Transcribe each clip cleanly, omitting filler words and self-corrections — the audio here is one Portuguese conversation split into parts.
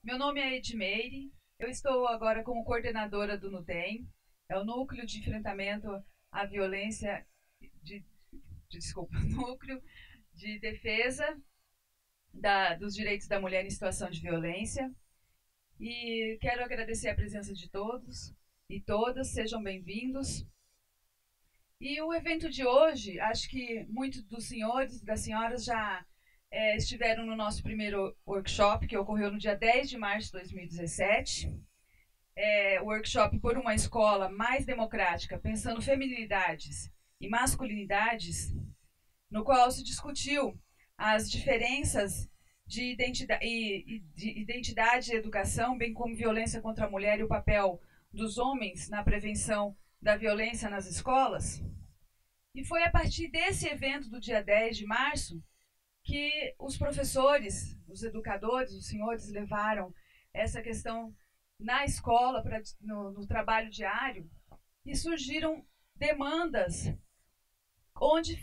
Meu nome é Edmeire, eu estou agora como coordenadora do NUDEM, é o Núcleo de Enfrentamento à Violência, de, desculpa, Núcleo de Defesa dos Direitos da Mulher em Situação de Violência. E quero agradecer a presença de todos e todas, sejam bem-vindos. E o evento de hoje, acho que muitos dos senhores e das senhoras já estiveram no nosso primeiro workshop, que ocorreu no dia 10 de março de 2017. Workshop por uma escola mais democrática, pensando feminilidades e masculinidades, no qual se discutiu as diferenças de identidade e educação, bem como violência contra a mulher e o papel dos homens na prevenção da violência nas escolas. E foi a partir desse evento do dia 10 de março que os professores, os educadores, os senhores levaram essa questão na escola, no trabalho diário, e surgiram demandas onde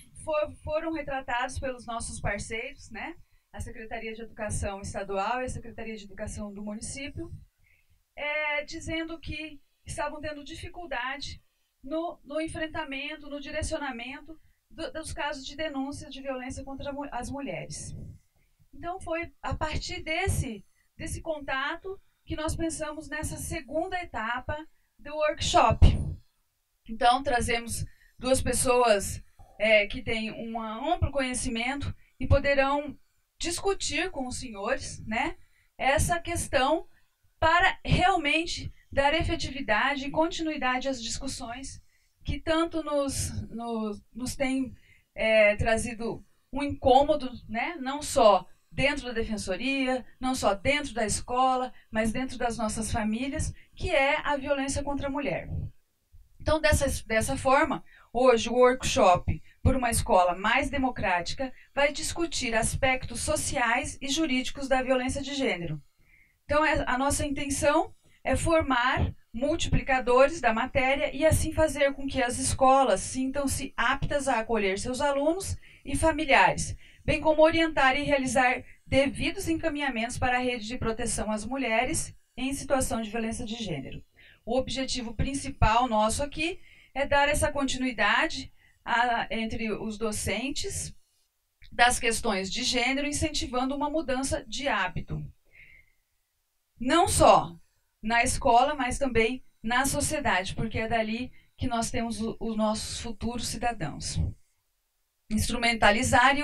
foram retratados pelos nossos parceiros, né? A Secretaria de Educação Estadual e a Secretaria de Educação do município, dizendo que estavam tendo dificuldade no enfrentamento, no direcionamento dos casos de denúncia de violência contra as mulheres. Então foi a partir desse contato que nós pensamos nessa segunda etapa do workshop. Então trazemos duas pessoas que têm um amplo conhecimento e poderão discutir com os senhores, né, essa questão para realmente dar efetividade e continuidade às discussões que tanto nos tem trazido um incômodo, né? Não só dentro da defensoria, não só dentro da escola, mas dentro das nossas famílias, que é a violência contra a mulher. Então, dessa forma, hoje o workshop por uma escola mais democrática vai discutir aspectos sociais e jurídicos da violência de gênero. Então, a nossa intenção é formar multiplicadores da matéria e assim fazer com que as escolas sintam-se aptas a acolher seus alunos e familiares, bem como orientar e realizar devidos encaminhamentos para a rede de proteção às mulheres em situação de violência de gênero. O objetivo principal nosso aqui é dar essa continuidade entre os docentes das questões de gênero, incentivando uma mudança de hábito. Não só na escola, mas também na sociedade, porque é dali que nós temos os nossos futuros cidadãos. Instrumentalizar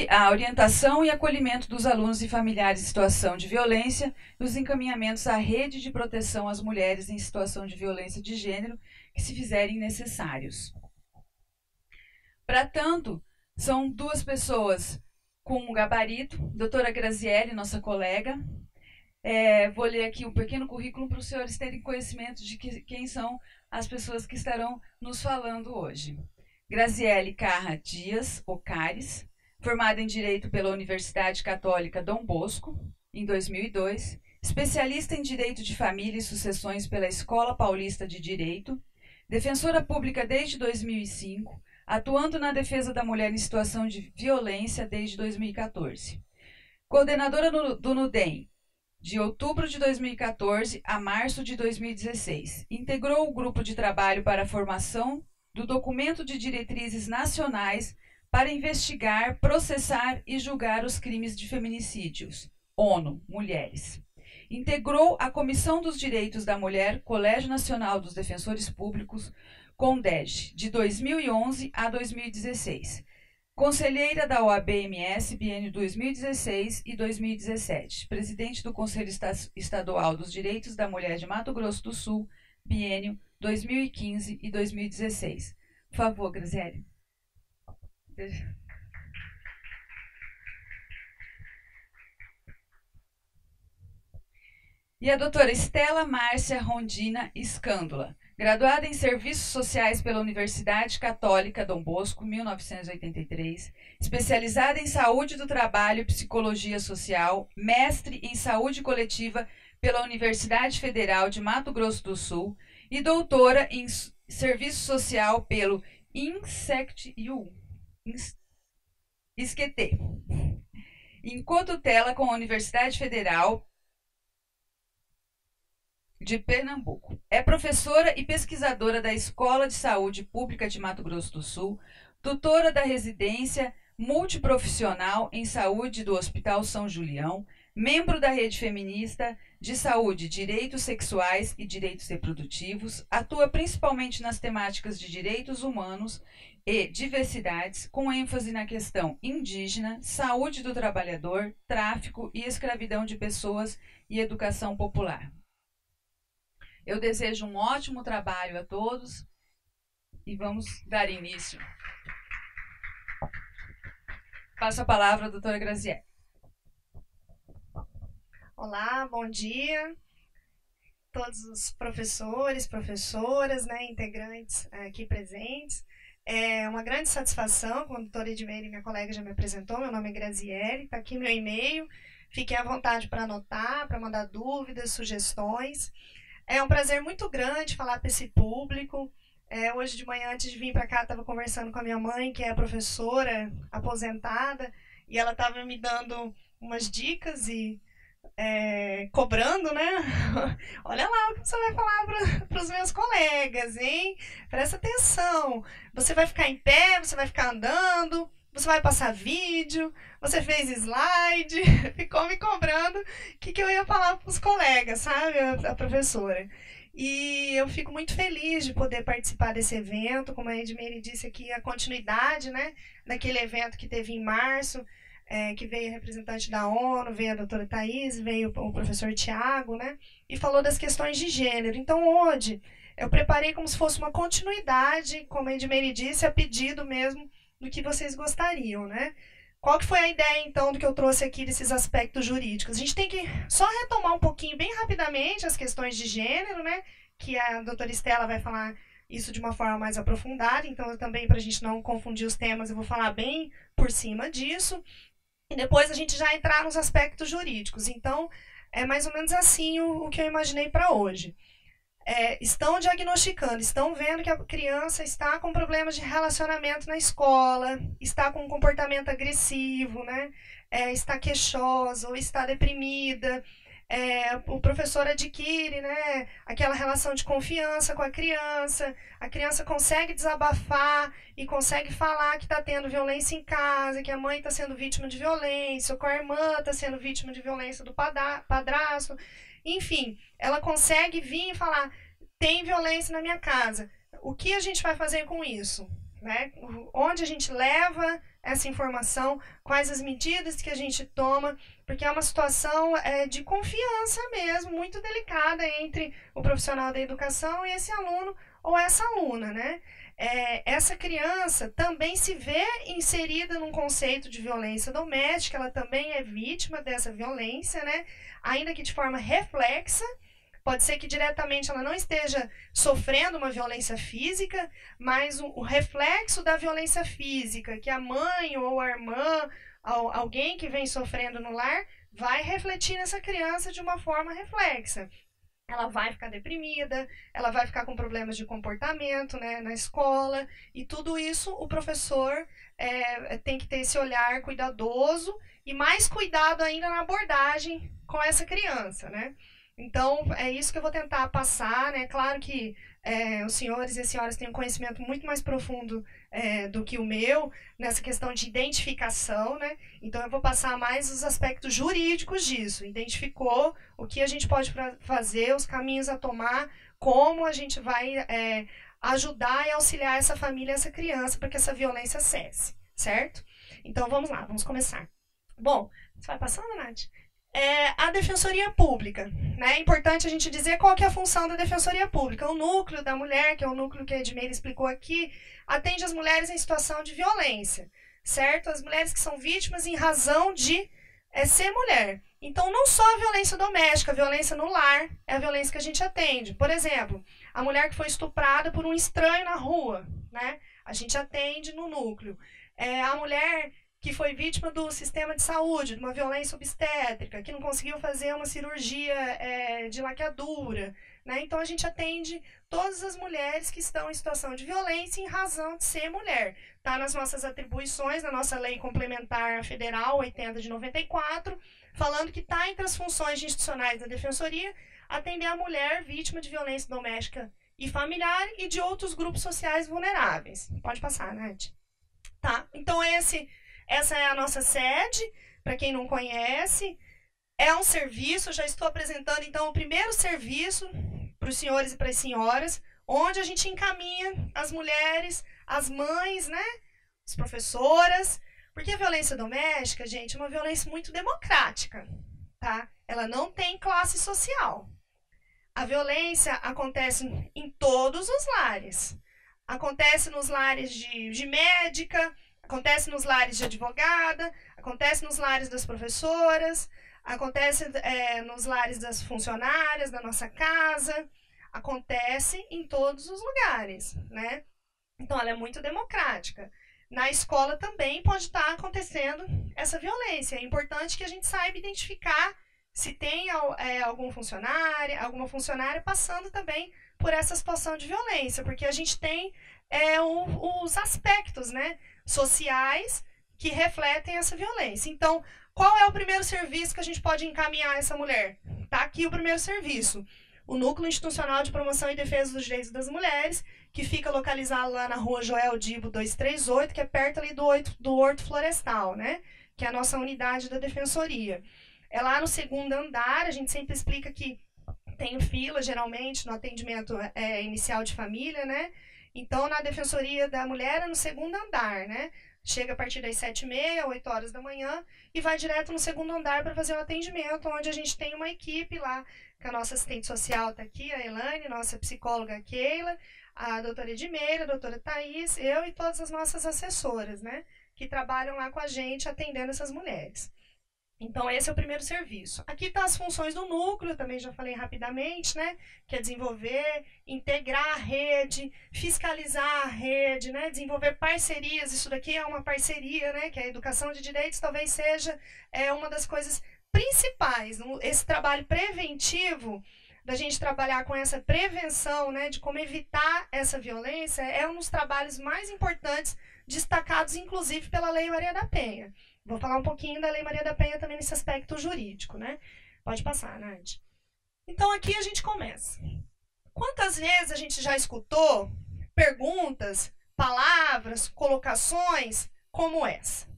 a orientação e acolhimento dos alunos e familiares em situação de violência e os encaminhamentos à rede de proteção às mulheres em situação de violência de gênero que se fizerem necessários. Para tanto, são duas pessoas com um gabarito, doutora Graziele, nossa colega. Vou ler aqui um pequeno currículo para os senhores terem conhecimento de quem são as pessoas que estarão nos falando hoje. Graziele Carra Dias Ocares, formada em Direito pela Universidade Católica Dom Bosco, em 2002, especialista em Direito de Família e Sucessões pela Escola Paulista de Direito, defensora pública desde 2005, atuando na defesa da mulher em situação de violência desde 2014. Coordenadora do NUDEM, de outubro de 2014 a março de 2016. Integrou o grupo de trabalho para a formação do documento de diretrizes nacionais para investigar, processar e julgar os crimes de feminicídios, ONU, Mulheres. Integrou a Comissão dos Direitos da Mulher, Colégio Nacional dos Defensores Públicos, CONDEG, de 2011 a 2016. Conselheira da OAB-MS, biênio 2016 e 2017. Presidente do Conselho Estadual dos Direitos da Mulher de Mato Grosso do Sul, biênio 2015 e 2016. Por favor, Graziele. E a doutora Estela Márcia Rondina Escândola, graduada em Serviços Sociais pela Universidade Católica Dom Bosco, 1983, especializada em Saúde do Trabalho e Psicologia Social, mestre em Saúde Coletiva pela Universidade Federal de Mato Grosso do Sul e doutora em Serviço Social pelo INSECT-U, ISQT. em cotutela com a Universidade Federal de Pernambuco. É professora e pesquisadora da Escola de Saúde Pública de Mato Grosso do Sul, tutora da residência multiprofissional em saúde do Hospital São Julião, membro da Rede Feminista de Saúde, Direitos Sexuais e Direitos Reprodutivos, atua principalmente nas temáticas de direitos humanos e diversidades, com ênfase na questão indígena, saúde do trabalhador, tráfico e escravidão de pessoas e educação popular. Eu desejo um ótimo trabalho a todos e vamos dar início. Passo a palavra à doutora Graziele. Olá, bom dia. Todos os professores, professoras, né, integrantes aqui presentes. É uma grande satisfação, como a doutora Edmeire, minha colega, já me apresentou, meu nome é Graziele, está aqui meu e-mail. Fiquem à vontade para anotar, para mandar dúvidas, sugestões. É um prazer muito grande falar para esse público. Hoje de manhã, antes de vir para cá, estava conversando com a minha mãe, que é professora aposentada, e ela estava me dando umas dicas e cobrando, né? Olha lá o que você vai falar para os meus colegas, hein? Presta atenção. Você vai ficar em pé, você vai ficar andando, você vai passar vídeo, você fez slide, ficou me cobrando o que eu ia falar para os colegas, sabe? A professora. E eu fico muito feliz de poder participar desse evento, como a Edmeire disse aqui, a continuidade, né, daquele evento que teve em março, que veio a representante da ONU, veio a doutora Thaís, veio o professor Tiago, né, e falou das questões de gênero. Então, hoje, eu preparei como se fosse uma continuidade, como a Edmeire disse, a pedido mesmo do que vocês gostariam, né. Qual que foi a ideia, então, do que eu trouxe aqui desses aspectos jurídicos? A gente tem que só retomar um pouquinho, bem rapidamente, as questões de gênero, né, que a doutora Estela vai falar isso de uma forma mais aprofundada, então, também, para a gente não confundir os temas, eu vou falar bem por cima disso. E depois a gente já entrar nos aspectos jurídicos. Então, é mais ou menos assim o que eu imaginei para hoje. Estão diagnosticando, estão vendo que a criança está com problemas de relacionamento na escola, está com um comportamento agressivo, né? Está queixosa ou está deprimida. O professor adquire, né, aquela relação de confiança com a criança consegue desabafar e consegue falar que está tendo violência em casa, que a mãe está sendo vítima de violência, ou que a irmã está sendo vítima de violência do padrasto. Enfim, ela consegue vir e falar, tem violência na minha casa. O que a gente vai fazer com isso? Né? Onde a gente leva essa informação, quais as medidas que a gente toma, porque é uma situação de confiança mesmo, muito delicada entre o profissional da educação e esse aluno ou essa aluna, né? Essa criança também se vê inserida num conceito de violência doméstica, ela também é vítima dessa violência, né? Ainda que de forma reflexa. Pode ser que diretamente ela não esteja sofrendo uma violência física, mas o reflexo da violência física, que a mãe ou a irmã, alguém que vem sofrendo no lar, vai refletir nessa criança de uma forma reflexa. Ela vai ficar deprimida, ela vai ficar com problemas de comportamento, né, na escola, e tudo isso o professor tem que ter esse olhar cuidadoso e mais cuidado ainda na abordagem com essa criança, né? Então, é isso que eu vou tentar passar, né? Claro que os senhores e as senhoras têm um conhecimento muito mais profundo do que o meu nessa questão de identificação, né? Então, eu vou passar mais os aspectos jurídicos disso. Identificou o que a gente pode fazer, os caminhos a tomar, como a gente vai ajudar e auxiliar essa família, essa criança, para que essa violência cesse, certo? Então, vamos lá, vamos começar. Bom, você vai passando, Nath? A Defensoria Pública, né? É importante a gente dizer qual que é a função da Defensoria Pública. O núcleo da mulher, que é o núcleo que a Edmeire explicou aqui, atende as mulheres em situação de violência, certo? As mulheres que são vítimas em razão de ser mulher. Então, não só a violência doméstica, a violência no lar é a violência que a gente atende. Por exemplo, a mulher que foi estuprada por um estranho na rua, né? A gente atende no núcleo. A mulher que foi vítima do sistema de saúde, de uma violência obstétrica, que não conseguiu fazer uma cirurgia de laqueadura, né? Então, a gente atende todas as mulheres que estão em situação de violência em razão de ser mulher. Está nas nossas atribuições, na nossa lei complementar federal 80 de 94, falando que está entre as funções institucionais da Defensoria atender a mulher vítima de violência doméstica e familiar e de outros grupos sociais vulneráveis. Pode passar, Nath. Tá? Então, essa é a nossa sede, para quem não conhece. É um serviço, já estou apresentando, então, o primeiro serviço para os senhores e para as senhoras, onde a gente encaminha as mulheres, as mães, né, as professoras, porque a violência doméstica, gente, é uma violência muito democrática, tá? Ela não tem classe social. A violência acontece em todos os lares. Acontece nos lares de médica, acontece nos lares de advogada, acontece nos lares das professoras, acontece nos lares das funcionárias da nossa casa, acontece em todos os lugares, né? Então, ela é muito democrática. Na escola também pode estar acontecendo essa violência. É importante que a gente saiba identificar se tem alguma funcionária passando também por essa situação de violência, porque a gente tem os aspectos, né, sociais que refletem essa violência. Então, qual é o primeiro serviço que a gente pode encaminhar essa mulher? Está aqui o primeiro serviço. O Núcleo Institucional de Promoção e Defesa dos Direitos das Mulheres, que fica localizado lá na rua Joel Dibo 238, que é perto ali do Horto Florestal, né? Que é a nossa unidade da Defensoria. É lá no segundo andar, a gente sempre explica que tem fila, geralmente, no atendimento inicial de família, né? Então, na Defensoria da Mulher é no segundo andar, né? Chega a partir das 7h30, 8 horas da manhã, e vai direto no segundo andar para fazer o atendimento, onde a gente tem uma equipe lá, que a nossa assistente social está aqui, a Elane, nossa psicóloga a Keila, a doutora Edmeira, a doutora Thaís, eu e todas as nossas assessoras, né? Que trabalham lá com a gente, atendendo essas mulheres. Então, esse é o primeiro serviço. Aqui estão as funções do núcleo, também já falei rapidamente, né? Que é desenvolver, integrar a rede, fiscalizar a rede, né? Desenvolver parcerias. Isso daqui é uma parceria, né? Que a educação de direitos talvez seja uma das coisas principais. Esse trabalho preventivo, da gente trabalhar com essa prevenção, né? De como evitar essa violência, é um dos trabalhos mais importantes, destacados, inclusive, pela Lei Maria da Penha. Vou falar um pouquinho da Lei Maria da Penha também nesse aspecto jurídico, né? Pode passar, Nath. Então, aqui a gente começa. Quantas vezes a gente já escutou perguntas, palavras, colocações como essa?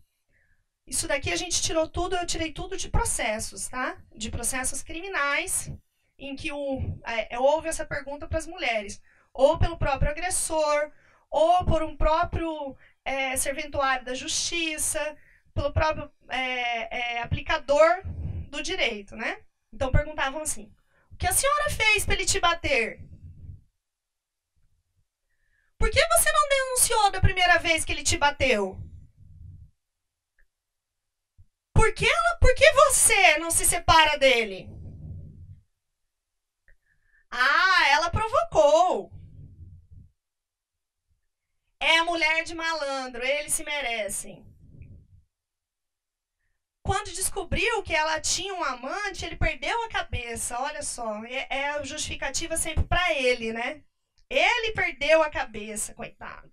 Isso daqui a gente tirou tudo, eu tirei tudo de processos, tá? De processos criminais, em que houve essa pergunta para as mulheres, ou pelo próprio agressor, ou por um próprio serventuário da justiça, pelo próprio aplicador do direito, né? Então perguntavam assim: o que a senhora fez para ele te bater? Por que você não denunciou da primeira vez que ele te bateu? Por que você não se separa dele? Ah, ela provocou. É a mulher de malandro, eles se merecem. Quando descobriu que ela tinha um amante, ele perdeu a cabeça. Olha só, é a justificativa sempre para ele, né? Ele perdeu a cabeça, coitado.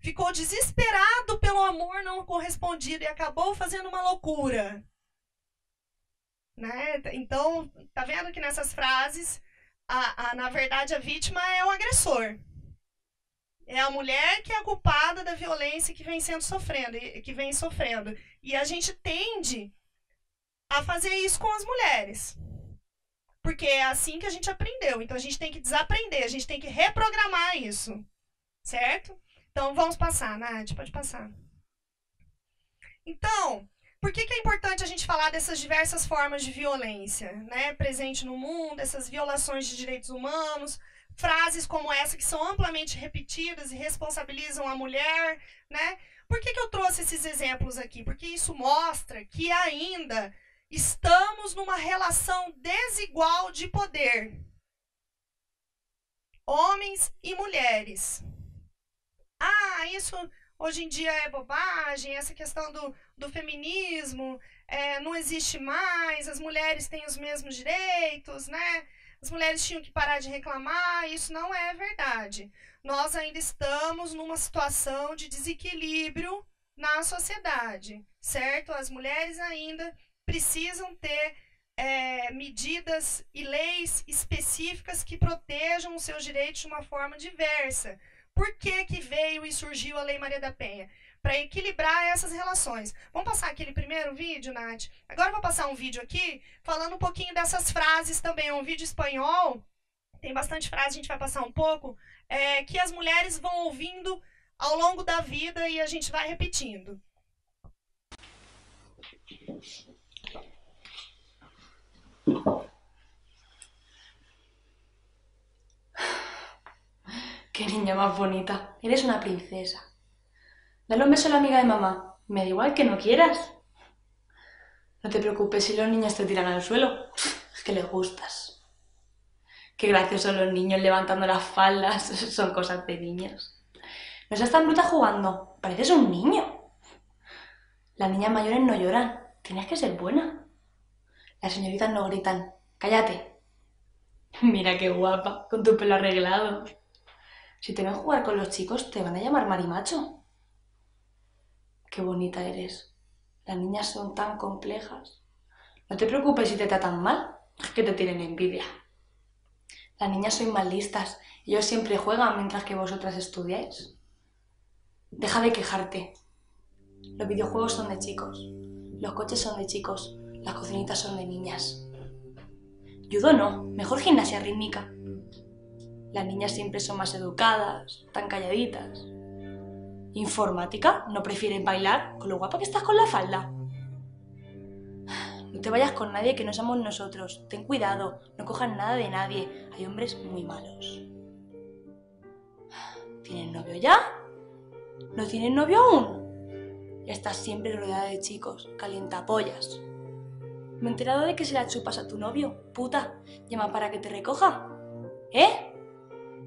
Ficou desesperado pelo amor não correspondido e acabou fazendo uma loucura. Né? Então, tá vendo que nessas frases, na verdade, a vítima é o agressor. É a mulher que é a culpada da violência que vem sofrendo. E a gente tende a fazer isso com as mulheres. Porque é assim que a gente aprendeu. Então, a gente tem que desaprender, a gente tem que reprogramar isso. Certo? Então, vamos passar, Nath, pode passar. Então, por que é importante a gente falar dessas diversas formas de violência, né, presente no mundo, essas violações de direitos humanos, frases como essa que são amplamente repetidas e responsabilizam a mulher, né? Por que eu trouxe esses exemplos aqui? Porque isso mostra que ainda estamos numa relação desigual de poder. Homens e mulheres. Ah, isso hoje em dia é bobagem, essa questão do feminismo, não existe mais, as mulheres têm os mesmos direitos, né? As mulheres tinham que parar de reclamar, isso não é verdade. Nós ainda estamos numa situação de desequilíbrio na sociedade, certo? As mulheres ainda precisam ter medidas e leis específicas que protejam os seus direitos de uma forma diversa. Por que veio e surgiu a Lei Maria da Penha? Para equilibrar essas relações. Vamos passar aquele primeiro vídeo, Nath? Agora eu vou passar um vídeo aqui, falando um pouquinho dessas frases também. É um vídeo espanhol, tem bastante frase, a gente vai passar um pouco, que as mulheres vão ouvindo ao longo da vida e a gente vai repetindo. Qué niña más bonita. Eres una princesa. Dale un beso a la amiga de mamá. Me da igual que no quieras. No te preocupes si los niños te tiran al suelo. Es que les gustas. Qué graciosos los niños levantando las faldas. Son cosas de niños. No seas tan bruta jugando. Pareces un niño. Las niñas mayores no lloran. Tienes que ser buena. Las señoritas no gritan. Cállate. Mira qué guapa, con tu pelo arreglado. Si te ven jugar con los chicos, te van a llamar marimacho. Qué bonita eres. Las niñas son tan complejas. No te preocupes si te tratan mal, es que te tienen envidia. Las niñas sois más listas. Ellos siempre juegan mientras que vosotras estudiáis. Deja de quejarte. Los videojuegos son de chicos. Los coches son de chicos. Las cocinitas son de niñas. Judo no, mejor gimnasia rítmica. Las niñas siempre son más educadas, tan calladitas. Informática, no prefieren bailar, con lo guapa que estás con la falda. No te vayas con nadie que no somos nosotros. Ten cuidado, no cojas nada de nadie. Hay hombres muy malos. ¿Tienes novio ya? ¿No tienes novio aún? Estás siempre rodeada de chicos, calientapollas. Me he enterado de que se la chupas a tu novio. Puta, llama para que te recoja. ¿Eh?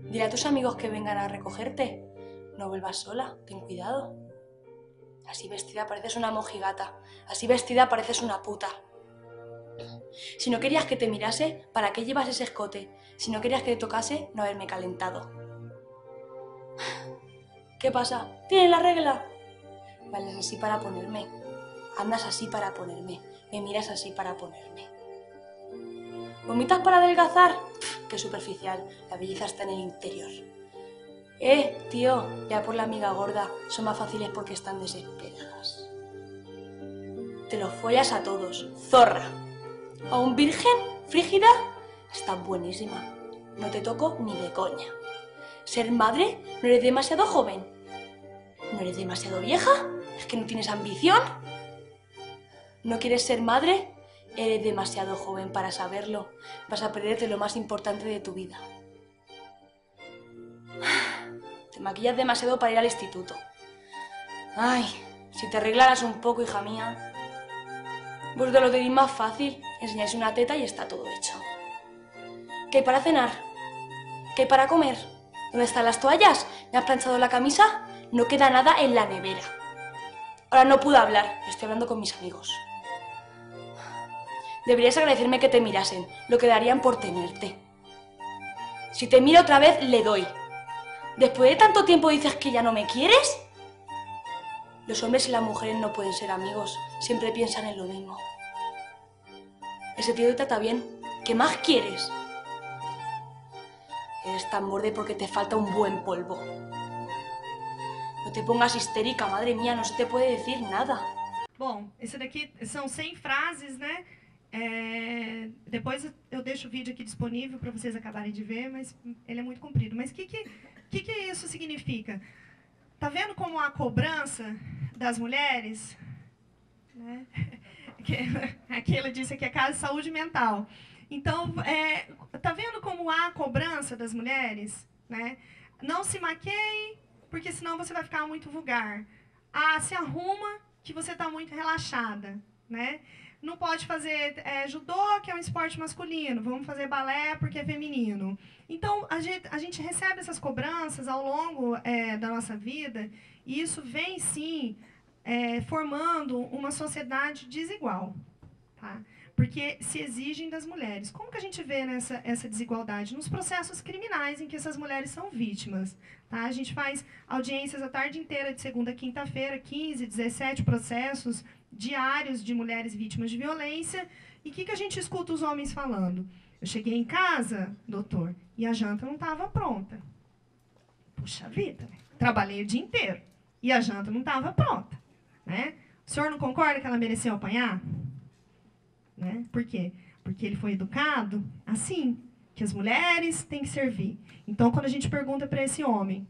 Dile a tus amigos que vengan a recogerte. No vuelvas sola, ten cuidado. Así vestida pareces una mojigata. Así vestida pareces una puta. Si no querías que te mirase, ¿para qué llevas ese escote? Si no querías que te tocase, no haberme calentado. ¿Qué pasa? ¿Tienes la regla? Bailas así para ponerme. Andas así para ponerme. Me miras así para ponerme. ¿Vomitas para adelgazar? Pff, qué superficial. La belleza está en el interior. Tío, ya por la amiga gorda. Son más fáciles porque están desesperadas. Te los follas a todos. Zorra. ¿A un virgen? ¿Frígida? Está buenísima. No te toco ni de coña. ¿Ser madre? ¿No eres demasiado joven? ¿No eres demasiado vieja? ¿Es que no tienes ambición? ¿No quieres ser madre? Eres demasiado joven para saberlo. Vas a perderte lo más importante de tu vida. Te maquillas demasiado para ir al instituto. Ay, si te arreglaras un poco, hija mía. Vosotros lo tenéis más fácil. Enseñáis una teta y está todo hecho. ¿Qué hay para cenar? ¿Qué hay para comer? ¿Dónde están las toallas? ¿Me has planchado la camisa? No queda nada en la nevera. Ahora no puedo hablar. Estoy hablando con mis amigos. Deberías agradecerme que te mirasen. Lo que darían por tenerte. Si te miro otra vez, le doy. ¿Después de tanto tiempo dices que ya no me quieres? Los hombres y las mujeres no pueden ser amigos. Siempre piensan en lo mismo. Ese tío te trata bien. ¿Qué más quieres? Eres tan borde porque te falta un buen polvo. No te pongas histérica, madre mía, no se te puede decir nada. Bom, esse daqui são 100 frases, né? Depois eu deixo o vídeo aqui disponível para vocês acabarem de ver, mas ele é muito comprido. Mas o que isso significa? Tá vendo como a cobrança das mulheres, né? Aqui ela disse que é casa de saúde mental. Então, tá vendo como há a cobrança das mulheres, né? Não se maqueie, porque senão você vai ficar muito vulgar. Se arruma, que você está muito relaxada, né? Não pode fazer judô, que é um esporte masculino. Vamos fazer balé, porque é feminino. Então, a gente recebe essas cobranças ao longo da nossa vida, e isso vem, sim, formando uma sociedade desigual, tá? Porque se exigem das mulheres. Como que a gente vê essa desigualdade? Nos processos criminais em que essas mulheres são vítimas. Tá? A gente faz audiências a tarde inteira, de segunda a quinta-feira, 15, 17 processos diários de mulheres vítimas de violência. E o que a gente escuta os homens falando? Eu cheguei em casa, doutor, e a janta não estava pronta. Puxa vida, né? Trabalhei o dia inteiro e a janta não estava pronta. Né? O senhor não concorda que ela mereceu apanhar? Né? Por quê? Porque ele foi educado assim, que as mulheres têm que servir. Então, quando a gente pergunta para esse homem,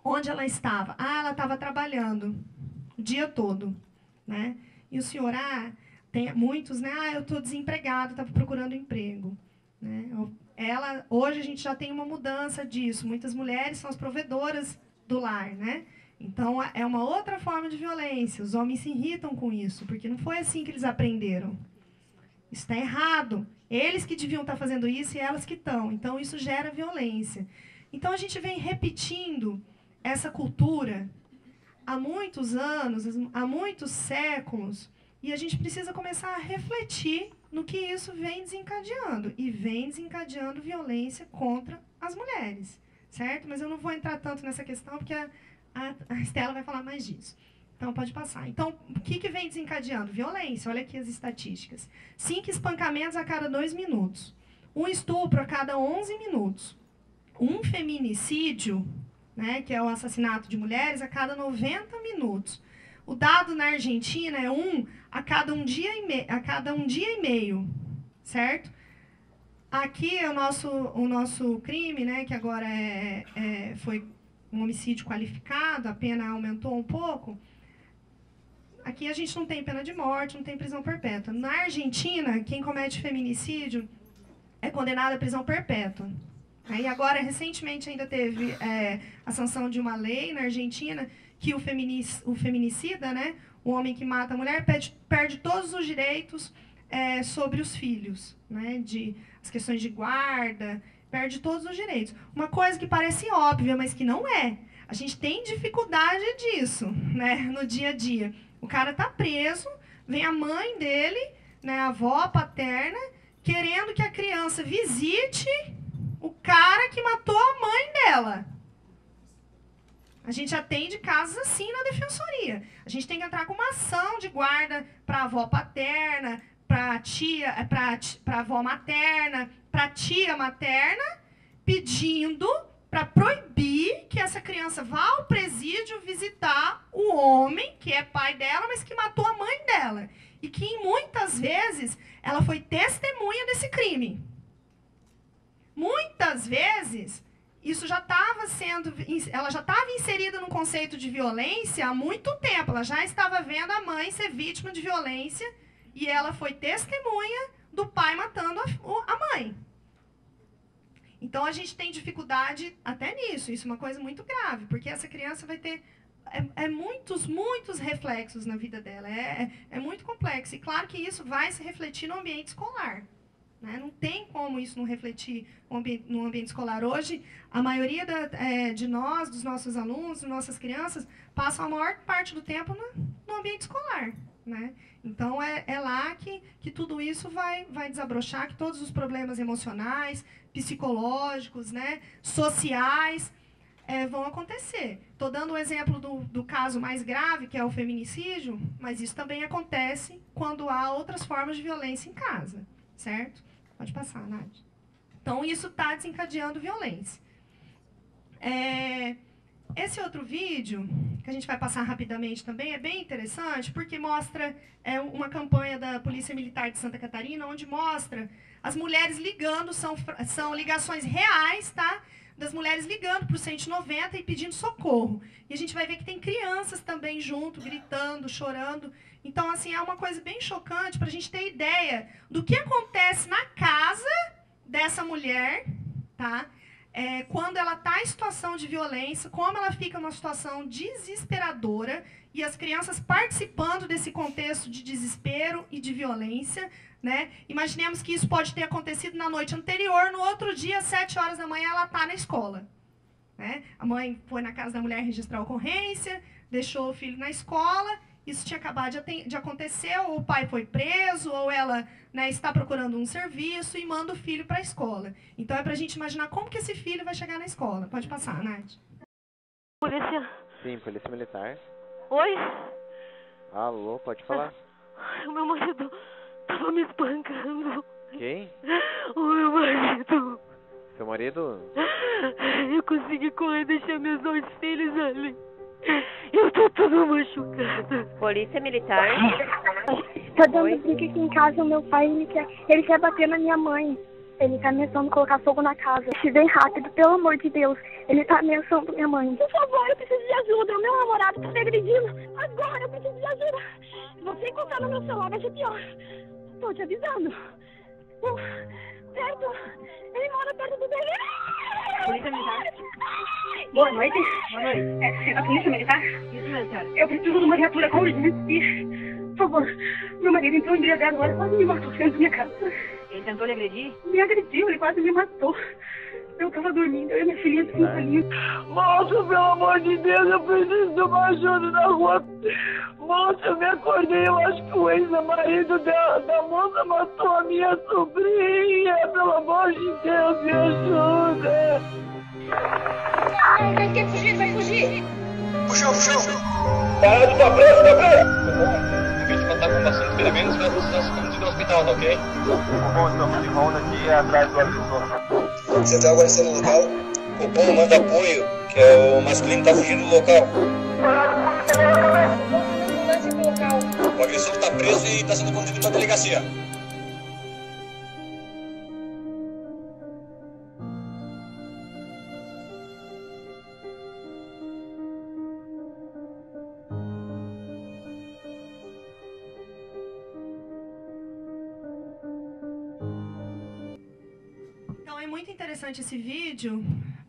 onde ela estava? Ah, ela estava trabalhando o dia todo. Né? E o senhor, tem muitos, né? Eu estou desempregado, estava procurando emprego. Né? Hoje a gente já tem uma mudança disso. Muitas mulheres são as provedoras do lar, né? Então, é uma outra forma de violência. Os homens se irritam com isso, porque não foi assim que eles aprenderam. Isso está errado. Eles que deviam estar fazendo isso e elas que estão. Então, isso gera violência. Então, a gente vem repetindo essa cultura há muitos anos, há muitos séculos, e a gente precisa começar a refletir no que isso vem desencadeando. E vem desencadeando violência contra as mulheres. Certo? Mas eu não vou entrar tanto nessa questão, porque a Estela vai falar mais disso. Então, pode passar. Então, o que vem desencadeando? Violência. Olha aqui as estatísticas. 5 espancamentos a cada 2 minutos. 1 estupro a cada 11 minutos. 1 feminicídio, né, que é o assassinato de mulheres, a cada 90 minutos. O dado na Argentina é 1 a cada um dia e meio. Certo? Aqui é o nosso crime, né, que agora foi um homicídio qualificado, a pena aumentou um pouco. Aqui a gente não tem pena de morte, não tem prisão perpétua. Na Argentina, quem comete feminicídio é condenado à prisão perpétua. E agora, recentemente, ainda teve a sanção de uma lei na Argentina que o feminicida, né, o homem que mata a mulher, perde todos os direitos sobre os filhos, né, as questões de guarda, perde todos os direitos. Uma coisa que parece óbvia, mas que não é. A gente tem dificuldade disso, né, no dia a dia. O cara está preso, vem a mãe dele, né, a avó paterna, querendo que a criança visite o cara que matou a mãe dela. A gente atende casos assim na defensoria. A gente tem que entrar com uma ação de guarda para a avó paterna, para a avó materna, para a tia materna, pedindo para proibir que essa criança vá ao presídio visitar o homem, que é pai dela, mas que matou a mãe dela. E que, muitas vezes, ela foi testemunha desse crime. Muitas vezes, isso já estava ela já estava inserida no conceito de violência há muito tempo. Ela já estava vendo a mãe ser vítima de violência e ela foi testemunha do pai matando a mãe. Então, a gente tem dificuldade até nisso. Isso é uma coisa muito grave, porque essa criança vai ter muitos reflexos na vida dela. É muito complexo. E, claro que isso vai se refletir no ambiente escolar. Né? Não tem como isso não refletir no ambiente escolar. Hoje, a maioria de nós, dos nossos alunos, das nossas crianças, passam a maior parte do tempo no ambiente escolar. Né? Então, é lá que tudo isso vai desabrochar, que todos os problemas emocionais, psicológicos, né, sociais, vão acontecer. Estou dando o exemplo do caso mais grave, que é o feminicídio, mas isso também acontece quando há outras formas de violência em casa, certo? Pode passar, Nath. Então, isso está desencadeando violência. Esse outro vídeo, que a gente vai passar rapidamente também, é bem interessante, porque mostra uma campanha da Polícia Militar de Santa Catarina, onde mostra as mulheres ligando, são ligações reais, tá? Das mulheres ligando para o 190 e pedindo socorro. E a gente vai ver que tem crianças também junto, gritando, chorando. Então, assim, é uma coisa bem chocante para a gente ter ideia do que acontece na casa dessa mulher, tá? Quando ela está em situação de violência, como ela fica numa situação desesperadora e as crianças participando desse contexto de desespero e de violência, né? Imaginemos que isso pode ter acontecido na noite anterior, no outro dia, às 7 horas da manhã, ela está na escola. Né? A mãe foi na casa da mulher registrar a ocorrência, deixou o filho na escola isso tinha acabado de acontecer, ou o pai foi preso, ou ela, né, está procurando um serviço e manda o filho para a escola. Então é para a gente imaginar como que esse filho vai chegar na escola. Pode passar, Nath. Polícia. Sim, polícia militar. Oi? Alô, pode falar. O meu marido tava me espancando. Quem? O meu marido. Seu marido? Eu consegui correr e deixar meus 2 filhos ali. Eu tô toda machucada. Polícia militar. Tá dando briga aqui em casa, o meu pai, ele quer bater na minha mãe. Ele tá ameaçando colocar fogo na casa. Se vem rápido, pelo amor de Deus. Ele tá ameaçando minha mãe. Por favor, eu preciso de ajuda. O meu namorado tá me agredindo. Agora eu preciso de ajuda. Se você encontrar no meu celular, vai ser pior. Tô te avisando. Perto. Ele mora perto do dele. Polícia militar. Boa noite. Boa noite. É a polícia militar? Isso mesmo, senhora. Eu preciso de uma viatura com urgência. Por favor, meu marido entrou embriagado agora, quase me matou dentro da minha casa. Ele tentou lhe agredir? Me agrediu, ele quase me matou. Eu tava dormindo, eu e minha filhinha assim, ali. Moço, pelo amor de Deus, eu preciso de uma ajuda na rua. Moço, eu me acordei, eu acho que o ex-marido da moça matou a minha sobrinha. Pelo amor de Deus, me ajuda. Vai fugir, vai fugir. Puxou. Parado, tá preso. Em vez de contar com bastante ferimentos, vai precisar ser conduzido ao hospital, tá ok? Bom, estamos de volta aqui atrás do agressor. Central agora está no local. Copom manda apoio, que é o masculino tá fugindo do local. O agressor está preso e está sendo conduzido para a delegacia. Interessante esse vídeo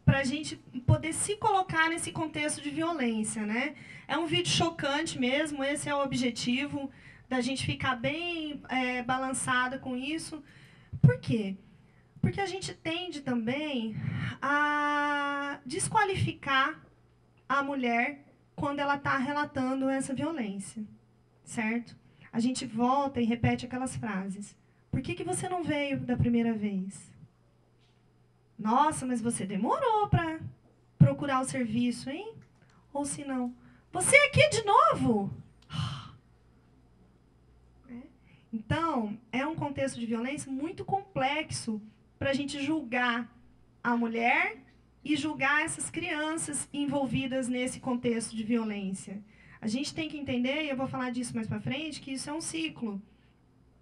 para a gente poder se colocar nesse contexto de violência, né? É um vídeo chocante mesmo, esse é o objetivo da gente ficar bem balançada com isso. Por quê? Porque a gente tende também a desqualificar a mulher quando ela está relatando essa violência, certo? A gente volta e repete aquelas frases. Por que você não veio da primeira vez? Nossa, mas você demorou para procurar o serviço, hein? Ou se não, você aqui de novo? Então, é um contexto de violência muito complexo para a gente julgar a mulher e julgar essas crianças envolvidas nesse contexto de violência. A gente tem que entender, e eu vou falar disso mais para frente, que isso é um ciclo.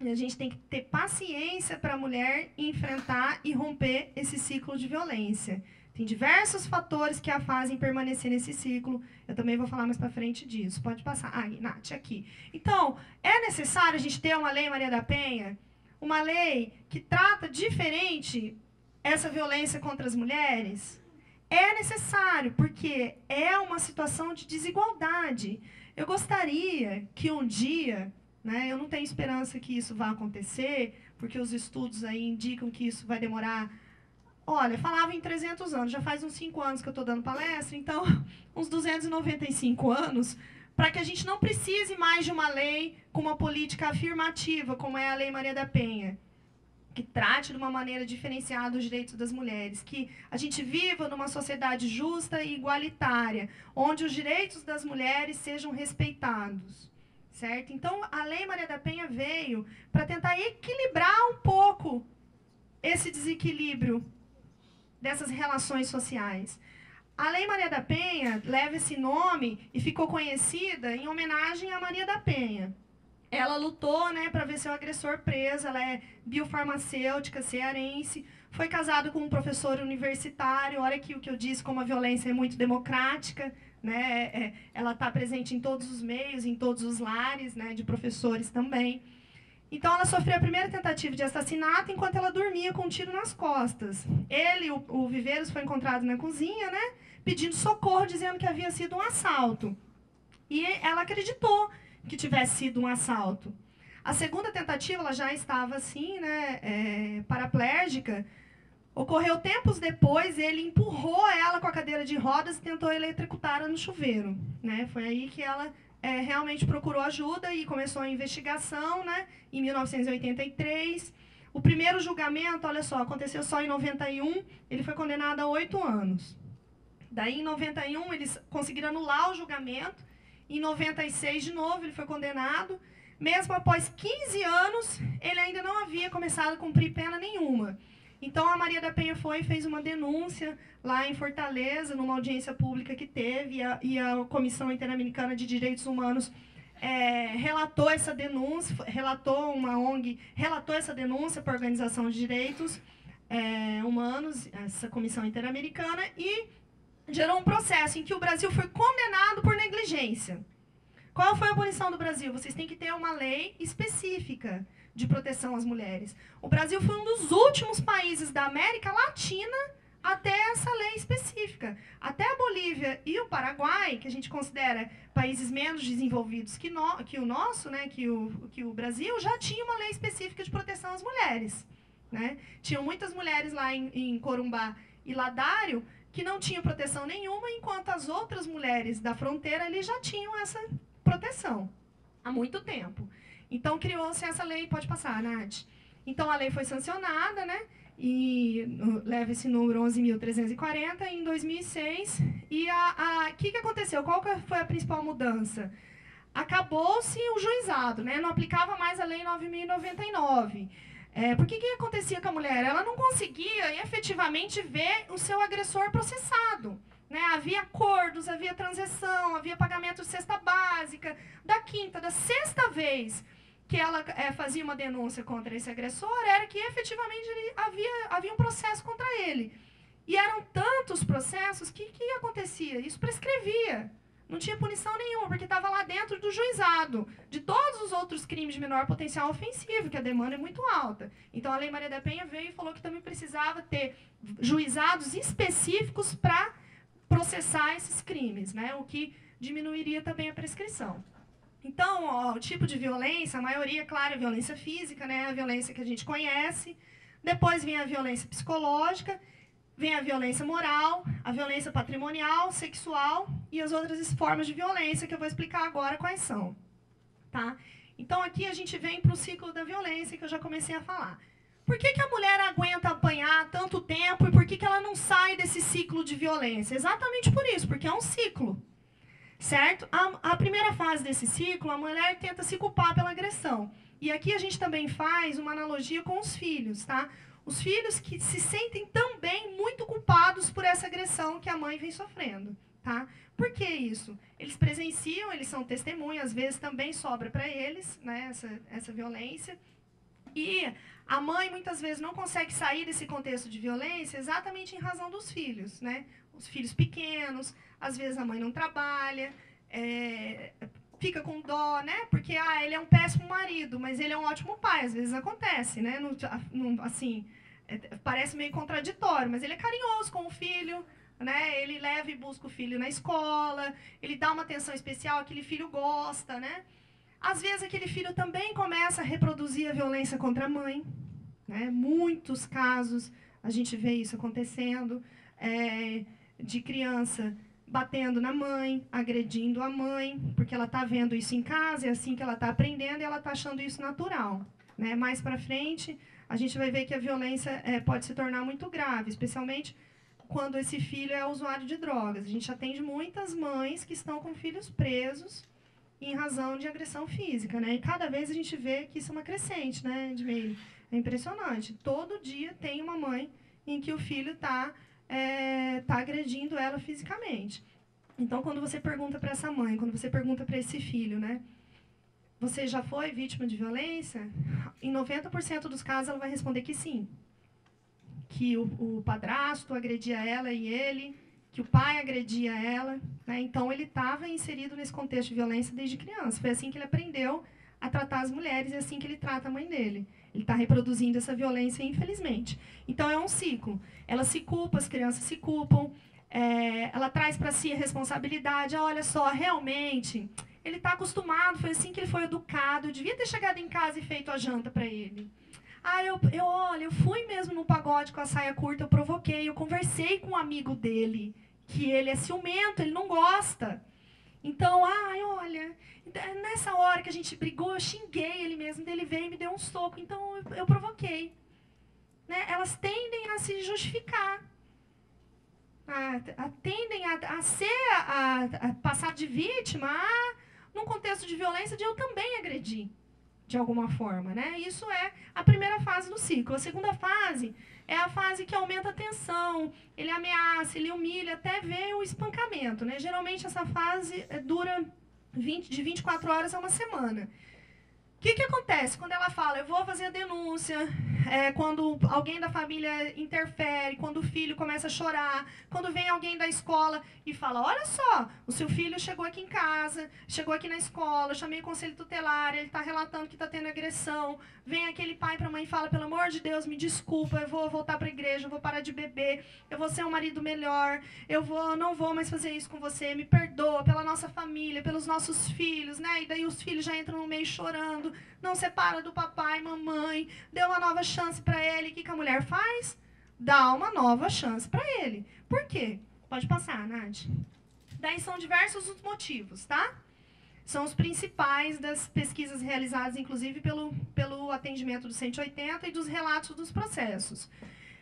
E a gente tem que ter paciência para a mulher enfrentar e romper esse ciclo de violência. Tem diversos fatores que a fazem permanecer nesse ciclo. Eu também vou falar mais para frente disso. Pode passar. Nath, aqui. Então, é necessário a gente ter uma lei Maria da Penha? Uma lei que trata diferente essa violência contra as mulheres? É necessário, porque é uma situação de desigualdade. Eu gostaria que um dia... Eu não tenho esperança que isso vá acontecer, porque os estudos aí indicam que isso vai demorar... Olha, falava em 300 anos, já faz uns 5 anos que eu estou dando palestra, então, uns 295 anos, para que a gente não precise mais de uma lei com uma política afirmativa, como é a Lei Maria da Penha, que trate de uma maneira diferenciada os direitos das mulheres, que a gente viva numa sociedade justa e igualitária, onde os direitos das mulheres sejam respeitados. Certo? Então, a Lei Maria da Penha veio para tentar equilibrar um pouco esse desequilíbrio dessas relações sociais. A Lei Maria da Penha leva esse nome e ficou conhecida em homenagem a Maria da Penha. Ela lutou, para ver seu agressor preso, ela é biofarmacêutica, cearense, foi casada com um professor universitário, olha aqui o que eu disse, como a violência é muito democrática, ela está presente em todos os meios, em todos os lares, de professores também. Então, ela sofreu a primeira tentativa de assassinato enquanto ela dormia com um tiro nas costas. O Viveiros, foi encontrado na cozinha, pedindo socorro, dizendo que havia sido um assalto. E ela acreditou que tivesse sido um assalto. A segunda tentativa, ela já estava assim, paraplégica. Ocorreu tempos depois, ele empurrou ela com a cadeira de rodas e tentou eletrocutá-la no chuveiro. Foi aí que ela realmente procurou ajuda e começou a investigação, né, em 1983. O primeiro julgamento, olha só, aconteceu só em 91, ele foi condenado a 8 anos. Daí, em 91, eles conseguiram anular o julgamento. Em 96, de novo, ele foi condenado. Mesmo após 15 anos, ele ainda não havia começado a cumprir pena nenhuma. Então, a Maria da Penha foi e fez uma denúncia lá em Fortaleza, numa audiência pública que teve, e a Comissão Interamericana de Direitos Humanos relatou essa denúncia, uma ONG relatou essa denúncia para a Organização de Direitos Humanos, essa Comissão Interamericana, e gerou um processo em que o Brasil foi condenado por negligência. Qual foi a punição do Brasil? Vocês têm que ter uma lei específica de proteção às mulheres. O Brasil foi um dos últimos países da América Latina a ter essa lei específica. Até a Bolívia e o Paraguai, que a gente considera países menos desenvolvidos que o nosso, né, que o Brasil, já tinha uma lei específica de proteção às mulheres. Né? Tinham muitas mulheres lá em Corumbá e Ladário que não tinham proteção nenhuma, enquanto as outras mulheres da fronteira ali já tinham essa proteção há muito tempo. Então, criou-se essa lei, pode passar, Nath. Então, a lei foi sancionada, né? E leva esse número 11.340 em 2006. E o que aconteceu? Qual foi a principal mudança? Acabou-se o juizado, né? Não aplicava mais a lei 9.099. Por que acontecia com a mulher? Ela não conseguia efetivamente ver o seu agressor processado. Né? Havia acordos, havia transação, havia pagamento de cesta básica. Da quinta, da sexta vez que ela fazia uma denúncia contra esse agressor, era que efetivamente havia um processo contra ele. E eram tantos processos que acontecia? Isso prescrevia. Não tinha punição nenhuma, porque estava lá dentro do juizado. De todos os outros crimes de menor potencial ofensivo, que a demanda é muito alta. Então, a Lei Maria da Penha veio e falou que também precisava ter juizados específicos para processar esses crimes, né? O que diminuiria também a prescrição. Então, o tipo de violência, a maioria, claro, é violência física, né? A violência que a gente conhece. Depois vem a violência psicológica, vem a violência moral, a violência patrimonial, sexual e as outras formas de violência que eu vou explicar agora quais são. Tá? Então, aqui a gente vem para o ciclo da violência que eu já comecei a falar. Por que a mulher aguenta apanhar tanto tempo e por que ela não sai desse ciclo de violência? Exatamente por isso, porque é um ciclo. Certo? A primeira fase desse ciclo, a mulher tenta se culpar pela agressão. E aqui a gente também faz uma analogia com os filhos, tá? Os filhos que se sentem também muito culpados por essa agressão que a mãe vem sofrendo, tá? Por que isso? Eles presenciam, eles são testemunhas, às vezes também sobra para eles, né, essa violência. E a mãe muitas vezes não consegue sair desse contexto de violência exatamente em razão dos filhos, né? Os filhos pequenos, às vezes a mãe não trabalha, fica com dó, né? Porque ele é um péssimo marido, mas ele é um ótimo pai. Às vezes acontece, né? Assim, parece meio contraditório, mas ele é carinhoso com o filho, né? Ele leva e busca o filho na escola, ele dá uma atenção especial, aquele filho gosta, né? Às vezes aquele filho também começa a reproduzir a violência contra a mãe, né? Muitos casos a gente vê isso acontecendo, de criança batendo na mãe, agredindo a mãe, porque ela está vendo isso em casa, é assim que ela está aprendendo e ela está achando isso natural. Né? Mais para frente, a gente vai ver que a violência pode se tornar muito grave, especialmente quando esse filho é usuário de drogas. A gente atende muitas mães que estão com filhos presos em razão de agressão física. Né? E cada vez a gente vê que isso é uma crescente, né, Edmeire? É impressionante. Todo dia tem uma mãe em que o filho está agredindo ela fisicamente. Então, quando você pergunta para essa mãe, quando você pergunta para esse filho, né, você já foi vítima de violência? Em 90% dos casos, ela vai responder que sim. Que o padrasto agredia ela e ele, que o pai agredia ela. Né? Então, ele estava inserido nesse contexto de violência desde criança. Foi assim que ele aprendeu a tratar as mulheres e assim que ele trata a mãe dele. Ele está reproduzindo essa violência, infelizmente. Então, é um ciclo. Ela se culpa, as crianças se culpam, ela traz para si a responsabilidade. Olha só, realmente, ele está acostumado, foi assim que ele foi educado, eu devia ter chegado em casa e feito a janta para ele. Olha, eu fui mesmo no pagode com a saia curta, eu provoquei, eu conversei com um amigo dele, que ele é ciumento, ele não gosta. Então, olha, nessa hora que a gente brigou, eu xinguei ele mesmo, ele veio e me deu um soco, então eu provoquei. Né? Elas tendem a se justificar, tendem a passar de vítima, num contexto de violência, de eu também agredir, de alguma forma. Né? Isso é a primeira fase do ciclo. A segunda fase é a fase que aumenta a tensão, ele ameaça, ele humilha, até ver o espancamento. Né? Geralmente essa fase dura de 24 horas a uma semana. O que acontece? Quando ela fala, eu vou fazer a denúncia, quando alguém da família interfere, quando o filho começa a chorar, quando vem alguém da escola e fala, olha só, o seu filho chegou aqui em casa, chegou aqui na escola, eu chamei o conselho tutelar, ele está relatando que está tendo agressão, vem aquele pai para a mãe e fala, pelo amor de Deus, me desculpa, eu vou voltar para a igreja, eu vou parar de beber, eu vou ser um marido melhor, não vou mais fazer isso com você, me perdoa pela nossa família, pelos nossos filhos, né? E daí os filhos já entram no meio chorando, não separa do papai, mamãe, deu uma nova chance para ele. O que a mulher faz? Dá uma nova chance para ele. Por quê? Pode passar, Nath. Daí são diversos os motivos, tá? São os principais das pesquisas realizadas, inclusive, pelo atendimento do 180 e dos relatos dos processos.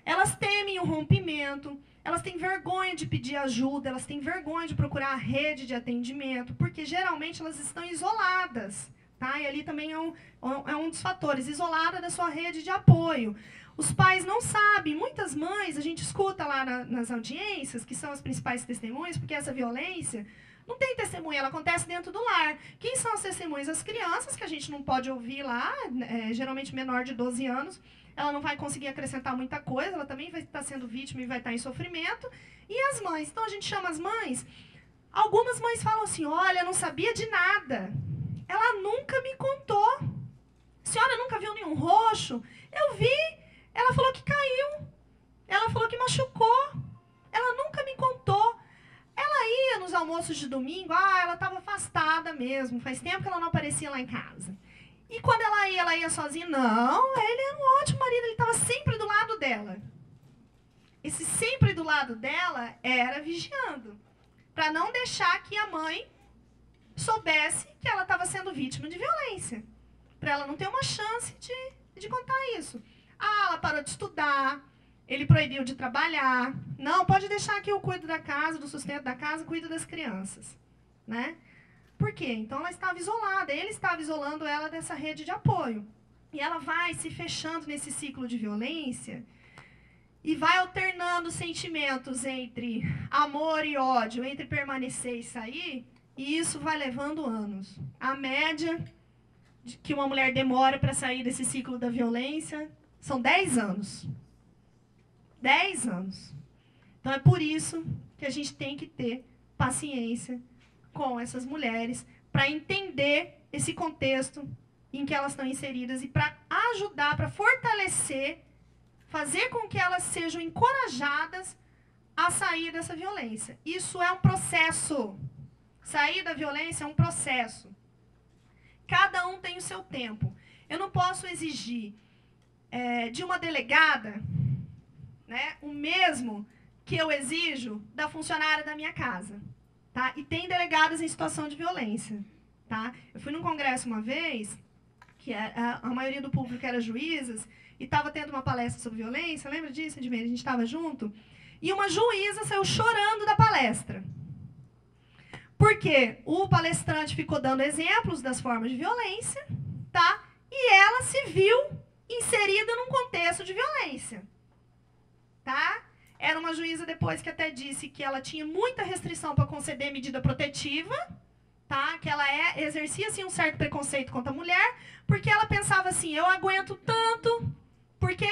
Elas temem o rompimento, elas têm vergonha de pedir ajuda, elas têm vergonha de procurar a rede de atendimento, porque geralmente elas estão isoladas. Tá? E ali também é um dos fatores, isolada da sua rede de apoio. Os pais não sabem, muitas mães, a gente escuta lá nas audiências, que são as principais testemunhas, porque essa violência não tem testemunha, ela acontece dentro do lar. Quem são as testemunhas? As crianças, que a gente não pode ouvir lá, geralmente menor de 12 anos, ela não vai conseguir acrescentar muita coisa, ela também vai estar sendo vítima e vai estar em sofrimento. E as mães, então a gente chama as mães, algumas mães falam assim, olha, eu não sabia de nada. Ela nunca me contou. A senhora nunca viu nenhum roxo? Eu vi. Ela falou que caiu. Ela falou que machucou. Ela nunca me contou. Ela ia nos almoços de domingo. Ela estava afastada mesmo. Faz tempo que ela não aparecia lá em casa. E quando ela ia sozinha. Não, ele era um ótimo marido. Ele estava sempre do lado dela. Esse sempre do lado dela era vigiando. Para não deixar que a mãe soubesse que ela estava sendo vítima de violência. Para ela não ter uma chance de contar isso. Ela parou de estudar, ele proibiu de trabalhar. Não, pode deixar que eu cuido da casa, do sustento da casa, cuido das crianças. Né? Por quê? Então ela estava isolada, ele estava isolando ela dessa rede de apoio. E ela vai se fechando nesse ciclo de violência e vai alternando sentimentos entre amor e ódio, entre permanecer e sair. E isso vai levando anos. A média que uma mulher demora para sair desse ciclo da violência são 10 anos. 10 anos. Então é por isso que a gente tem que ter paciência com essas mulheres para entender esse contexto em que elas estão inseridas e para ajudar, para fortalecer, fazer com que elas sejam encorajadas a sair dessa violência. Isso é um processo. Sair da violência é um processo. Cada um tem o seu tempo. Eu não posso exigir de uma delegada, né, o mesmo que eu exijo da funcionária da minha casa. Tá? E tem delegadas em situação de violência. Tá? Eu fui num congresso uma vez, que a maioria do público era juízas, e estava tendo uma palestra sobre violência. Lembra disso, Edmeira? A gente estava junto. E uma juíza saiu chorando da palestra. Porque o palestrante ficou dando exemplos das formas de violência, tá? E ela se viu inserida num contexto de violência. Tá? Era uma juíza depois que até disse que ela tinha muita restrição para conceder medida protetiva, tá? Que ela exercia assim, um certo preconceito contra a mulher, porque ela pensava assim, eu aguento tanto, por que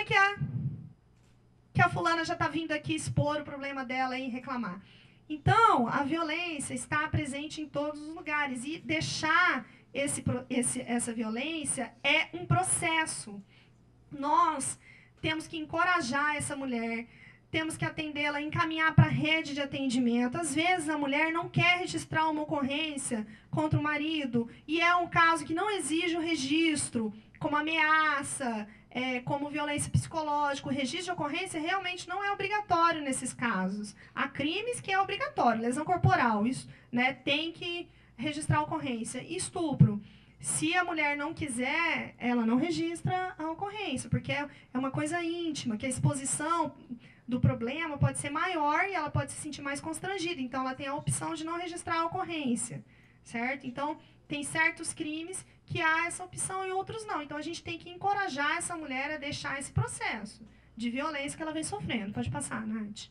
a fulana já está vindo aqui expor o problema dela e reclamar? Então, a violência está presente em todos os lugares. E deixar essa violência é um processo. Nós temos que encorajar essa mulher, temos que atendê-la, encaminhar para a rede de atendimento. Às vezes, a mulher não quer registrar uma ocorrência contra o marido, e é um caso que não exige o registro, como ameaça, como violência psicológica. O registro de ocorrência realmente não é obrigatório nesses casos. Há crimes que é obrigatório, lesão corporal, isso, né, tem que registrar a ocorrência. Estupro. Se a mulher não quiser, ela não registra a ocorrência, porque é uma coisa íntima, que a exposição do problema pode ser maior e ela pode se sentir mais constrangida. Então, ela tem a opção de não registrar a ocorrência, certo? Então, tem certos crimes que há essa opção e outros não. Então, a gente tem que encorajar essa mulher a deixar esse processo de violência que ela vem sofrendo. Pode passar, Nath.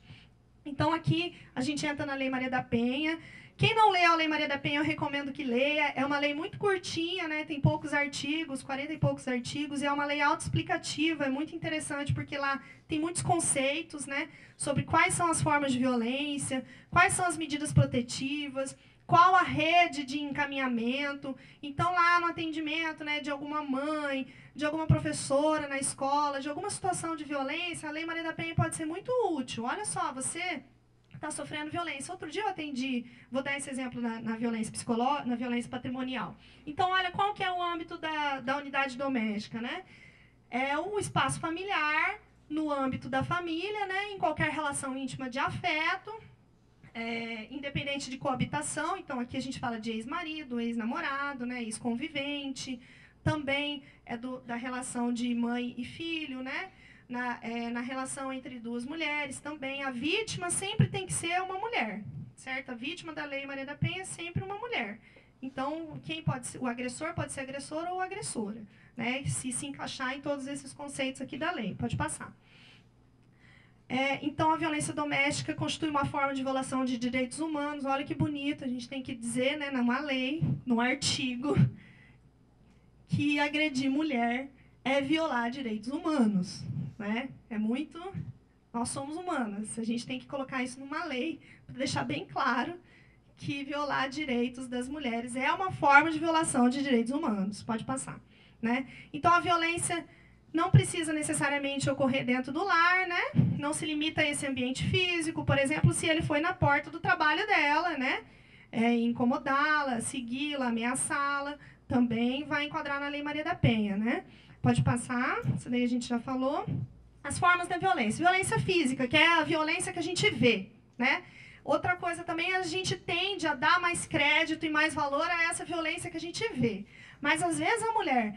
Então, aqui, a gente entra na Lei Maria da Penha. Quem não leu a Lei Maria da Penha, eu recomendo que leia. É uma lei muito curtinha, né? Tem poucos artigos, 40 e poucos artigos, e é uma lei autoexplicativa, é muito interessante, porque lá tem muitos conceitos, né? Sobre quais são as formas de violência, quais são as medidas protetivas, qual a rede de encaminhamento. Então, lá no atendimento, né, de alguma mãe, de alguma professora na escola, de alguma situação de violência, a Lei Maria da Penha pode ser muito útil. Olha só, você está sofrendo violência. Outro dia eu atendi, vou dar esse exemplo na violência psicológica, na violência patrimonial. Então, olha, qual que é o âmbito da unidade doméstica, né? É o espaço familiar, no âmbito da família, né? Em qualquer relação íntima de afeto, independente de coabitação. Então, aqui a gente fala de ex-marido, ex-namorado, né? Ex-convivente. Também é da relação de mãe e filho, né? Na relação entre duas mulheres também, a vítima sempre tem que ser uma mulher, certo? A vítima da Lei Maria da Penha é sempre uma mulher. Então, o agressor pode ser agressora ou agressora, né? Se encaixar em todos esses conceitos aqui da lei. Pode passar. Então, a violência doméstica constitui uma forma de violação de direitos humanos. Olha que bonito, a gente tem que dizer, né, numa lei, num artigo, que agredir mulher é violar direitos humanos. Né? Nós somos humanas, a gente tem que colocar isso numa lei para deixar bem claro que violar direitos das mulheres é uma forma de violação de direitos humanos. Pode passar, né? Então, a violência não precisa necessariamente ocorrer dentro do lar, né? Não se limita a esse ambiente físico. Por exemplo, se ele foi na porta do trabalho dela, né? Incomodá-la, segui-la, ameaçá-la, também vai enquadrar na Lei Maria da Penha, né? Pode passar, isso daí a gente já falou. As formas da violência. Violência física, que é a violência que a gente vê, né? Outra coisa também, a gente tende a dar mais crédito e mais valor a essa violência que a gente vê. Mas, às vezes, a mulher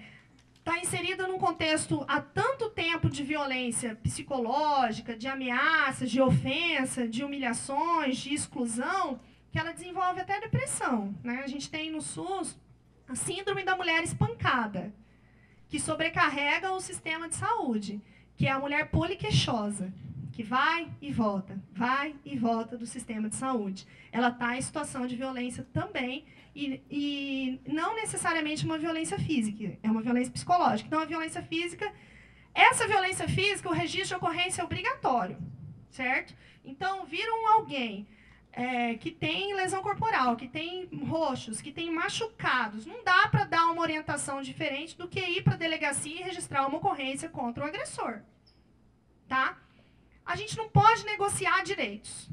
está inserida num contexto há tanto tempo de violência psicológica, de ameaças, de ofensa, de humilhações, de exclusão, que ela desenvolve até depressão, né? A gente tem no SUS a síndrome da mulher espancada, que sobrecarrega o sistema de saúde, que é a mulher poliqueixosa, que vai e volta do sistema de saúde. Ela está em situação de violência também, e não necessariamente uma violência física, é uma violência psicológica. Então, a violência física, essa violência física, o registro de ocorrência é obrigatório, certo? Então, viram alguém que tem lesão corporal, que tem roxos, que tem machucados, não dá para dar uma orientação diferente do que ir para a delegacia e registrar uma ocorrência contra o agressor. Tá? A gente não pode negociar direitos.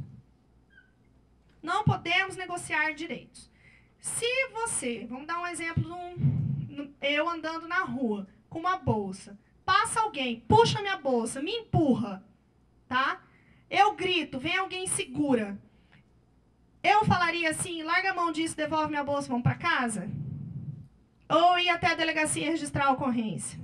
Não podemos negociar direitos. Se você, vamos dar um exemplo, eu andando na rua com uma bolsa, passa alguém, puxa minha bolsa, me empurra, tá? Eu grito, vem alguém e segura. Eu falaria assim, larga a mão disso, devolve minha bolsa, vamos para casa? Ou ir até a delegacia registrar a ocorrência?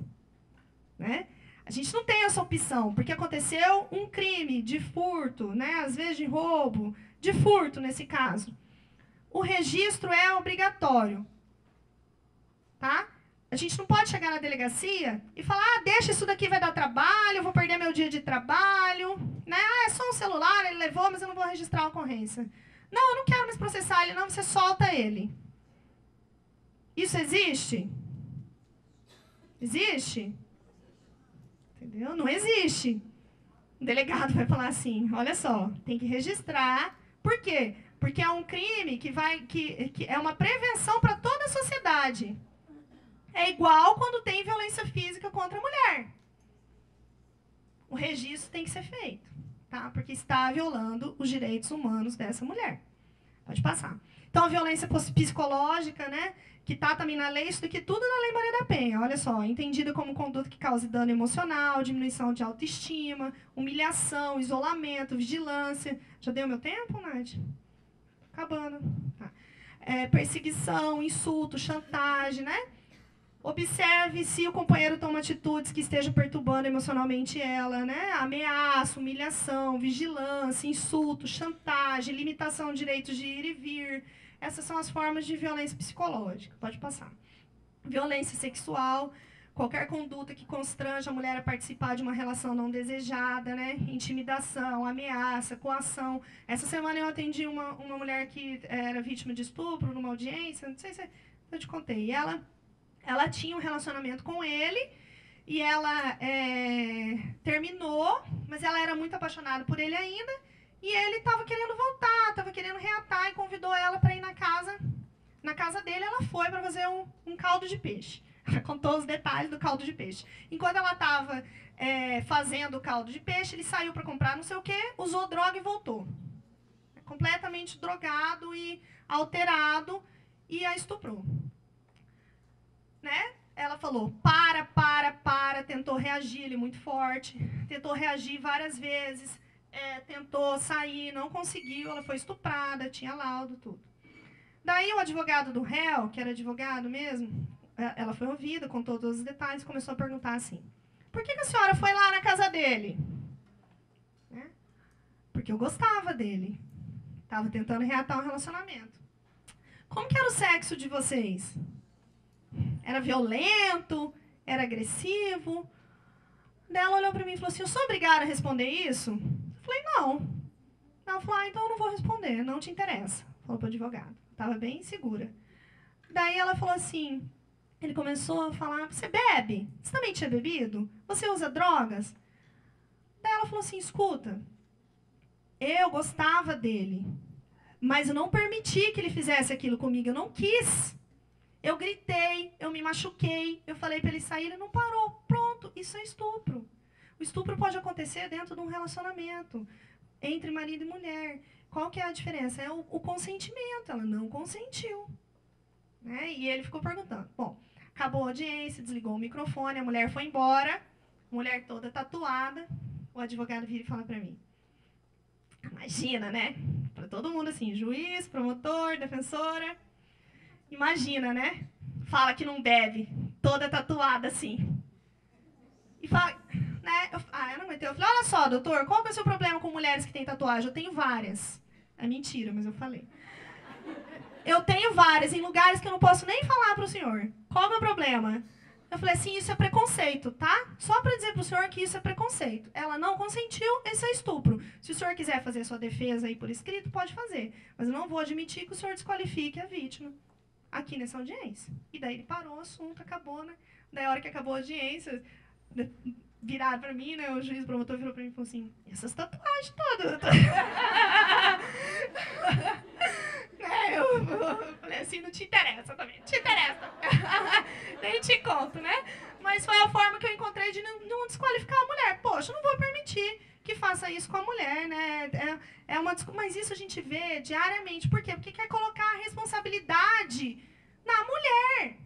Né? A gente não tem essa opção, porque aconteceu um crime de furto, né? Às vezes de roubo, de furto nesse caso. O registro é obrigatório. Tá? A gente não pode chegar na delegacia e falar, deixa isso daqui, vai dar trabalho, eu vou perder meu dia de trabalho. Né? É só um celular, ele levou, mas eu não vou registrar a ocorrência. Não, eu não quero mais processar ele, não, você solta ele. Isso existe? Existe? Entendeu? Não existe. O delegado vai falar assim, olha só, tem que registrar. Por quê? Porque é um crime que é uma prevenção para toda a sociedade. É igual quando tem violência física contra a mulher. O registro tem que ser feito, tá? Porque está violando os direitos humanos dessa mulher. Pode passar. Então, a violência psicológica, né? Que está também na lei, isso daqui tudo na Lei Maria da Penha. Olha só, entendida como conduta que cause dano emocional, diminuição de autoestima, humilhação, isolamento, vigilância. Já deu meu tempo, Nath? Acabando. Tá. perseguição, insulto, chantagem, né? Observe se o companheiro toma atitudes que estejam perturbando emocionalmente ela, né? Ameaça, humilhação, vigilância, insulto, chantagem, limitação de direitos de ir e vir. Essas são as formas de violência psicológica. Pode passar. Violência sexual, qualquer conduta que constranja a mulher a participar de uma relação não desejada, né? Intimidação, ameaça, coação. Essa semana eu atendi uma mulher que era vítima de estupro numa audiência, não sei se eu te contei. E ela tinha um relacionamento com ele e ela terminou, mas ela era muito apaixonada por ele ainda e ele estava querendo voltar, estava querendo reatar e convidou ela para ir na casa dele. Ela foi para fazer um caldo de peixe. Ela contou os detalhes do caldo de peixe. Enquanto ela estava fazendo o caldo de peixe, ele saiu para comprar não sei o quê, usou droga e voltou. Completamente drogado e alterado e a estuprou. Né? Ela falou, para, tentou reagir, ele muito forte, tentou reagir várias vezes, tentou sair, não conseguiu, ela foi estuprada, tinha laudo, tudo. Daí o advogado do réu, que era advogado mesmo, ela foi ouvida, contou todos os detalhes, começou a perguntar assim, por que a senhora foi lá na casa dele? Né? Porque eu gostava dele, estava tentando reatar um relacionamento. Como que era o sexo de vocês? Era violento? Era agressivo? Daí ela olhou para mim e falou assim, eu sou obrigada a responder isso? Eu falei, não. Ela falou, então eu não vou responder, não te interessa. Falou para o advogado. Estava bem insegura. Daí ela falou assim, ele começou a falar, você bebe? Você também tinha bebido? Você usa drogas? Daí ela falou assim, escuta, eu gostava dele, mas eu não permiti que ele fizesse aquilo comigo, eu não quis. Eu gritei, eu me machuquei, eu falei para ele sair, ele não parou. Pronto, isso é estupro. O estupro pode acontecer dentro de um relacionamento entre marido e mulher. Qual que é a diferença? É o consentimento, ela não consentiu. Né? E ele ficou perguntando. Bom, acabou a audiência, desligou o microfone, a mulher foi embora, mulher toda tatuada. O advogado vira e fala para mim, imagina, né? Para todo mundo assim, juiz, promotor, defensora... Imagina, né? Fala que não bebe, toda tatuada assim. E fala, né? Eu não aguentei. Eu falei, olha só, doutor, qual que é o seu problema com mulheres que têm tatuagem? Eu tenho várias. É mentira, mas eu falei. Eu tenho várias, em lugares que eu não posso nem falar para o senhor. Qual é o meu problema? Eu falei assim, isso é preconceito, tá? Só para dizer para o senhor que isso é preconceito. Ela não consentiu, isso é estupro. Se o senhor quiser fazer sua defesa aí por escrito, pode fazer. Mas eu não vou admitir que o senhor desqualifique a vítima aqui nessa audiência. E daí ele parou o assunto, acabou, né? Daí a hora que acabou a audiência, viraram para mim, né? O juiz promotor virou para mim e falou assim, essas tatuagens todas. Eu falei assim, não te interessa também, não te interessa. Daí te conto, né? Mas foi a forma que eu encontrei de não desqualificar a mulher. Poxa, eu não vou permitir que faça isso com a mulher, né? Mas isso a gente vê diariamente. Por quê? Porque quer colocar a responsabilidade na mulher,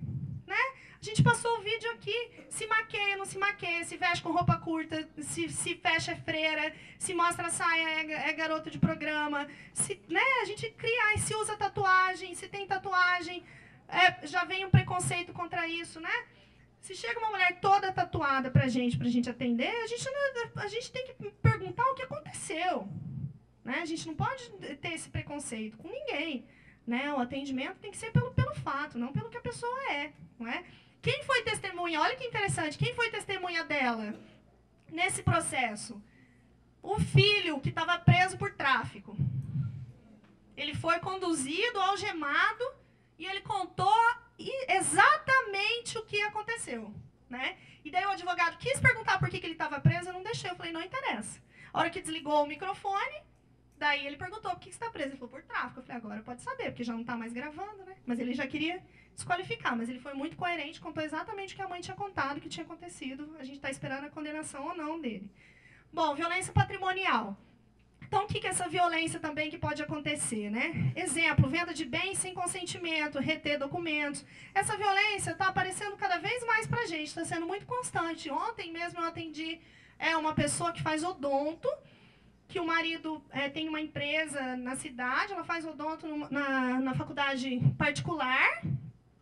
né? A gente passou o vídeo aqui, se maqueia, não se maqueia, se veste com roupa curta, se fecha é freira, se mostra a saia é garota de programa, né? A gente cria, se usa tatuagem, se tem tatuagem, já vem um preconceito contra isso, né? Se chega uma mulher toda tatuada pra gente atender, a gente tem que perguntar o que aconteceu. Né? A gente não pode ter esse preconceito com ninguém. Né? O atendimento tem que ser pelo fato, não pelo que a pessoa é. Não é? Quem foi testemunha? Olha que interessante. Quem foi testemunha dela nesse processo? O filho que estava preso por tráfico. Ele foi conduzido, algemado, e ele contou exatamente o que aconteceu, né? E daí o advogado quis perguntar por que ele estava preso, eu não deixei, eu falei, não interessa. A hora que desligou o microfone, daí ele perguntou, por que você está preso? Ele falou, por tráfico. Eu falei, agora pode saber, porque já não está mais gravando, né? Mas ele já queria desqualificar, mas ele foi muito coerente, contou exatamente o que a mãe tinha contado, o que tinha acontecido, a gente está esperando a condenação ou não dele. Bom, violência patrimonial. Então, o que é essa violência também que pode acontecer, né? Exemplo, venda de bens sem consentimento, reter documentos. Essa violência está aparecendo cada vez mais para a gente, está sendo muito constante. Ontem mesmo eu atendi uma pessoa que faz odonto, que o marido tem uma empresa na cidade, ela faz odonto na faculdade particular,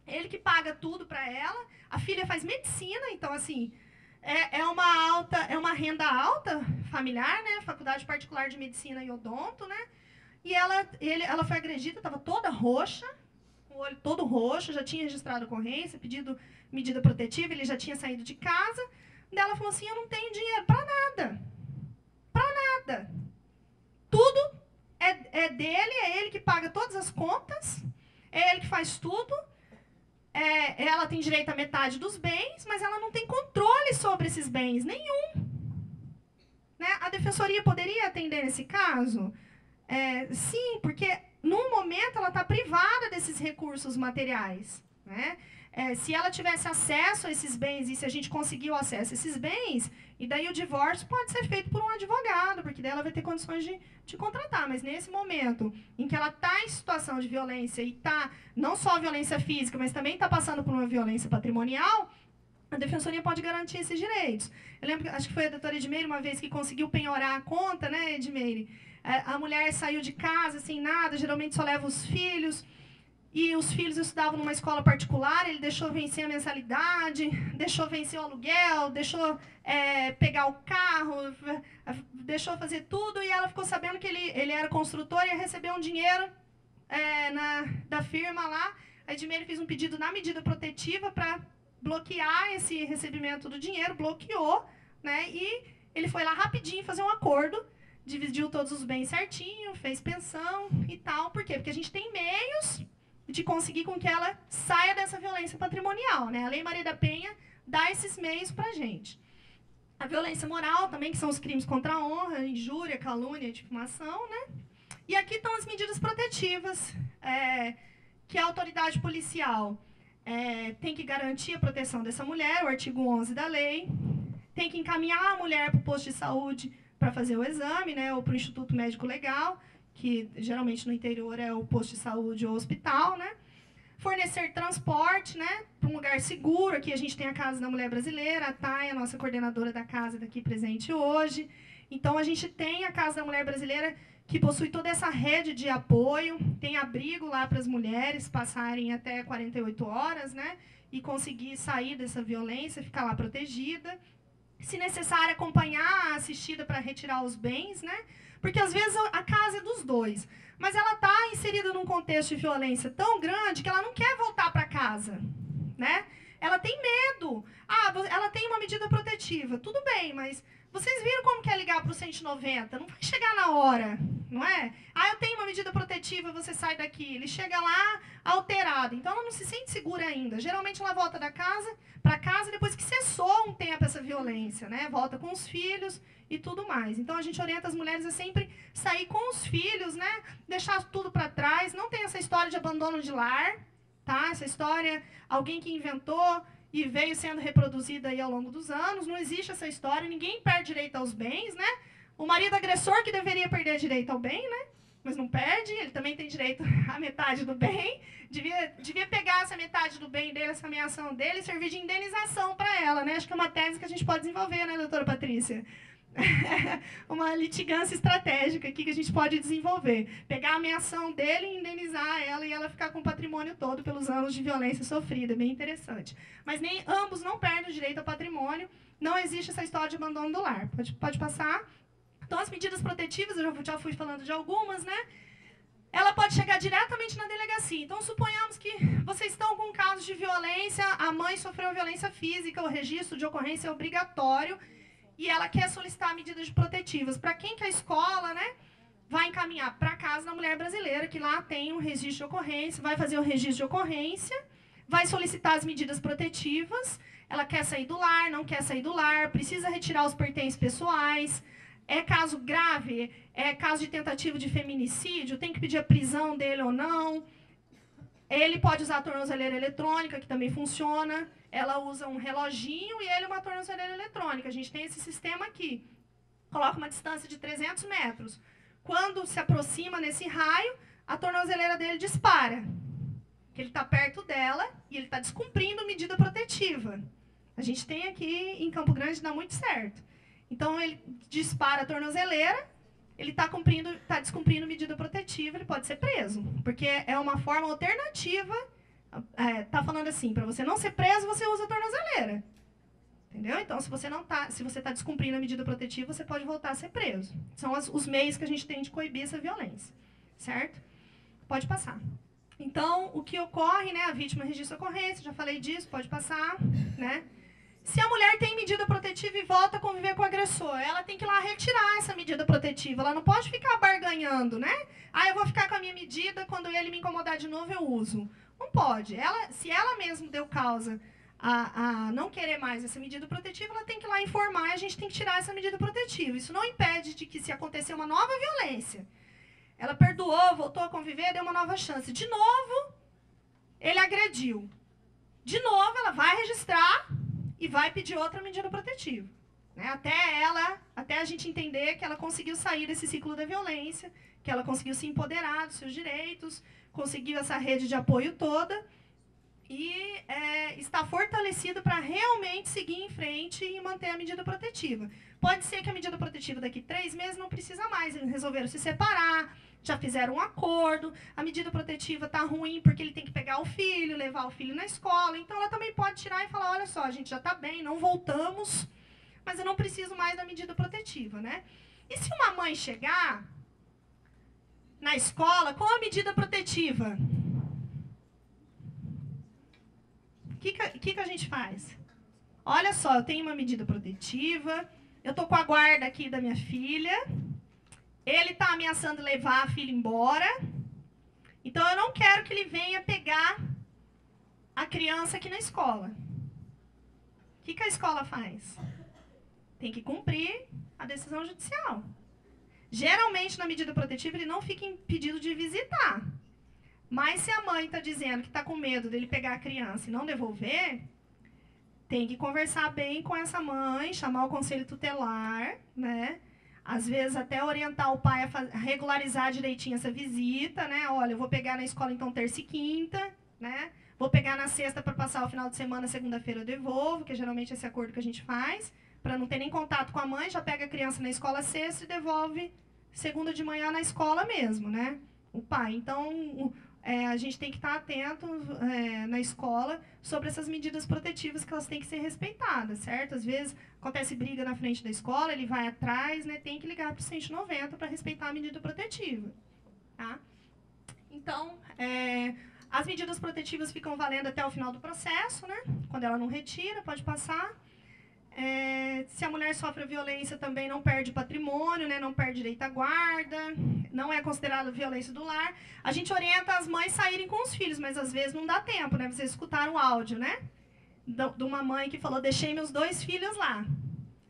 ele que paga tudo para ela, a filha faz medicina, então, assim, é uma renda alta familiar, né? Faculdade particular de medicina e odonto, né? E ela foi agredida, estava toda roxa, o olho todo roxo, já tinha registrado ocorrência, pedido medida protetiva, ele já tinha saído de casa. Daí ela falou assim, eu não tenho dinheiro para nada. Para nada. Tudo é dele, é ele que paga todas as contas, é ele que faz tudo. Ela tem direito à metade dos bens, mas ela não tem controle sobre esses bens, nenhum. Né? A defensoria poderia atender nesse caso? Sim, porque, num momento, ela está privada desses recursos materiais. Né? Se ela tivesse acesso a esses bens, e se a gente conseguir o acesso a esses bens, e daí o divórcio pode ser feito por um advogado, porque daí ela vai ter condições de contratar. Mas nesse momento em que ela está em situação de violência, e está não só violência física, mas também está passando por uma violência patrimonial, a defensoria pode garantir esses direitos. Eu lembro, acho que foi a doutora Edmeire uma vez que conseguiu penhorar a conta, né, Edmeire? A mulher saiu de casa sem nada, geralmente só leva os filhos, e os filhos estudavam numa escola particular, ele deixou vencer a mensalidade, deixou vencer o aluguel, deixou pegar o carro, deixou fazer tudo, e ela ficou sabendo que ele era construtor e ia receber um dinheiro da firma lá. A Edmeire fez um pedido na medida protetiva para bloquear esse recebimento do dinheiro, bloqueou, né, e ele foi lá rapidinho fazer um acordo, dividiu todos os bens certinho, fez pensão e tal. Por quê? Porque a gente tem meios de conseguir com que ela saia dessa violência patrimonial, né? A Lei Maria da Penha dá esses meios para a gente. A violência moral também, que são os crimes contra a honra, injúria, calúnia, difamação, né? E aqui estão as medidas protetivas, que a autoridade policial tem que garantir a proteção dessa mulher, o artigo 11 da lei, tem que encaminhar a mulher para o posto de saúde para fazer o exame, né? Ou para o Instituto Médico Legal, que geralmente no interior é o posto de saúde ou hospital, né? Fornecer transporte, né, para um lugar seguro. Aqui a gente tem a Casa da Mulher Brasileira, a Thay, a nossa coordenadora da casa daqui presente hoje. Então, a gente tem a Casa da Mulher Brasileira, que possui toda essa rede de apoio, tem abrigo lá para as mulheres passarem até 48 horas, né, e conseguir sair dessa violência, ficar lá protegida. Se necessário, acompanhar a assistida para retirar os bens, né? Porque, às vezes, a casa é dos dois. Mas ela está inserida num contexto de violência tão grande que ela não quer voltar para casa, né? Ela tem medo. Ela tem uma medida protetiva. Tudo bem, mas vocês viram como que é ligar para o 190? Não vai chegar na hora, não é? Eu tenho uma medida protetiva, você sai daqui. Ele chega lá alterado. Então, ela não se sente segura ainda. Geralmente, ela volta para casa depois que cessou um tempo essa violência, né? Volta com os filhos e tudo mais. Então, a gente orienta as mulheres a sempre sair com os filhos, né? Deixar tudo para trás. Não tem essa história de abandono de lar, tá? Essa história, alguém que inventou e veio sendo reproduzida aí ao longo dos anos. Não existe essa história. Ninguém perde direito aos bens, né? O marido agressor que deveria perder direito ao bem, né? Mas não perde. Ele também tem direito à metade do bem. Devia pegar essa metade do bem dele, essa ameação dele, e servir de indenização para ela, né? Acho que é uma tese que a gente pode desenvolver, né, doutora Patrícia? Uma litigância estratégica aqui que a gente pode desenvolver. Pegar a ameação dele e indenizar ela, e ela ficar com o patrimônio todo pelos anos de violência sofrida. Bem interessante. Mas ambos não perdem o direito ao patrimônio. Não existe essa história de abandono do lar. Pode passar. Então, as medidas protetivas, eu já fui falando de algumas, né? Ela pode chegar diretamente na delegacia. Então, suponhamos que vocês estão com um caso de violência, a mãe sofreu violência física, o registro de ocorrência é obrigatório, e ela quer solicitar medidas protetivas. Para quem que a escola, né, vai encaminhar? Para a Casa da Mulher Brasileira, que lá tem um registro de ocorrência, vai fazer o registro de ocorrência, vai solicitar as medidas protetivas, ela quer sair do lar, não quer sair do lar, precisa retirar os pertences pessoais, é caso grave, é caso de tentativa de feminicídio, tem que pedir a prisão dele ou não. Ele pode usar a tornozeleira eletrônica, que também funciona. Ela usa um reloginho e ele uma tornozeleira eletrônica. A gente tem esse sistema aqui. Coloca uma distância de 300 metros. Quando se aproxima nesse raio, a tornozeleira dele dispara. Que ele está perto dela e ele está descumprindo medida protetiva. A gente tem aqui em Campo Grande, dá muito certo. Então, ele dispara a tornozeleira, ele está descumprindo medida protetiva, ele pode ser preso, porque é uma forma alternativa. Tá falando assim, para você não ser preso, você usa a tornozeleira. Entendeu? Então, se você está descumprindo a medida protetiva, você pode voltar a ser preso. São os meios que a gente tem de coibir essa violência. Certo? Pode passar. Então, o que ocorre, né? A vítima registra a ocorrência, já falei disso, pode passar, né? Se a mulher tem medida protetiva e volta a conviver com o agressor, ela tem que ir lá retirar essa medida protetiva. Ela não pode ficar barganhando, né? Eu vou ficar com a minha medida, quando ele me incomodar de novo, eu uso. Não pode. Se ela mesma deu causa a não querer mais essa medida protetiva, ela tem que ir lá informar e a gente tem que tirar essa medida protetiva. Isso não impede de que, se acontecer uma nova violência, ela perdoou, voltou a conviver, deu uma nova chance. De novo, ele agrediu. De novo, ela vai registrar e vai pedir outra medida protetiva. Né? Até a gente entender que ela conseguiu sair desse ciclo da violência, que ela conseguiu se empoderar dos seus direitos, conseguiu essa rede de apoio toda e está fortalecida para realmente seguir em frente e manter a medida protetiva. Pode ser que a medida protetiva daqui 3 meses não precisa mais, eles resolveram se separar, já fizeram um acordo, a medida protetiva está ruim porque ele tem que pegar o filho, levar o filho na escola, então ela também pode tirar e falar, olha só, a gente já está bem, não voltamos, mas eu não preciso mais da medida protetiva, né? E se uma mãe chegar na escola com a medida protetiva, o que a gente faz? Olha só, eu tenho uma medida protetiva, eu estou com a guarda aqui da minha filha, ele está ameaçando levar a filha embora, então eu não quero que ele venha pegar a criança aqui na escola. O que a escola faz? Tem que cumprir a decisão judicial. Geralmente, na medida protetiva, ele não fica impedido de visitar. Mas se a mãe está dizendo que está com medo dele pegar a criança e não devolver, tem que conversar bem com essa mãe, chamar o conselho tutelar, né? Às vezes até orientar o pai a regularizar direitinho essa visita, né? Olha, eu vou pegar na escola então terça e quinta, né? Vou pegar na sexta para passar o final de semana, segunda-feira eu devolvo, que é geralmente esse acordo que a gente faz, para não ter nem contato com a mãe, já pega a criança na escola sexta e devolve segunda de manhã na escola mesmo, né? O pai. Então, a gente tem que estar atento na escola sobre essas medidas protetivas que elas têm que ser respeitadas, certo? Às vezes acontece briga na frente da escola, ele vai atrás, né? Tem que ligar para o 190 para respeitar a medida protetiva, tá? Então, as medidas protetivas ficam valendo até o final do processo, né? Quando ela não retira, pode passar. Se a mulher sofre violência, também não perde patrimônio, né? Não perde direito à guarda, não é considerado violência do lar. A gente orienta as mães a saírem com os filhos, mas às vezes não dá tempo, né? Vocês escutaram o áudio, né? De uma mãe que falou, deixei meus 2 filhos lá.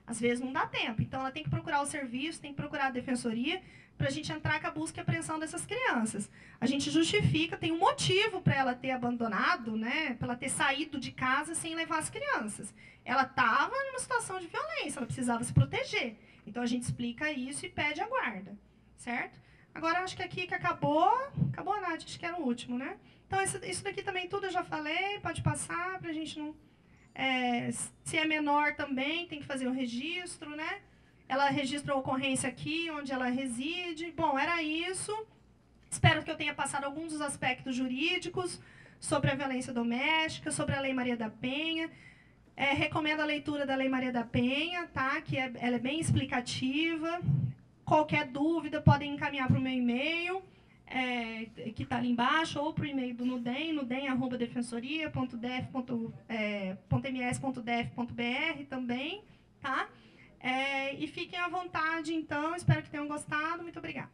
Às vezes não dá tempo, então ela tem que procurar o serviço, tem que procurar a defensoria, para a gente entrar com a busca e apreensão dessas crianças. A gente justifica, tem um motivo para ela ter abandonado, né? Para ela ter saído de casa sem levar as crianças. Ela estava numa situação de violência, ela precisava se proteger. Então, a gente explica isso e pede a guarda, certo? Agora, acho que aqui que acabou, Nath, acho que era o último, né? Então, isso daqui também tudo eu já falei, pode passar, para a gente não... se é menor também, tem que fazer o registro, né? Ela registra a ocorrência aqui, onde ela reside. Bom, era isso. Espero que eu tenha passado alguns dos aspectos jurídicos sobre a violência doméstica, sobre a Lei Maria da Penha. Recomendo a leitura da Lei Maria da Penha, tá? Que ela é bem explicativa. Qualquer dúvida, podem encaminhar para o meu e-mail, que está ali embaixo, ou para o e-mail do Nudem, nudem@defensoria.ms.def.br também, tá? E fiquem à vontade, então. Espero que tenham gostado. Muito obrigada.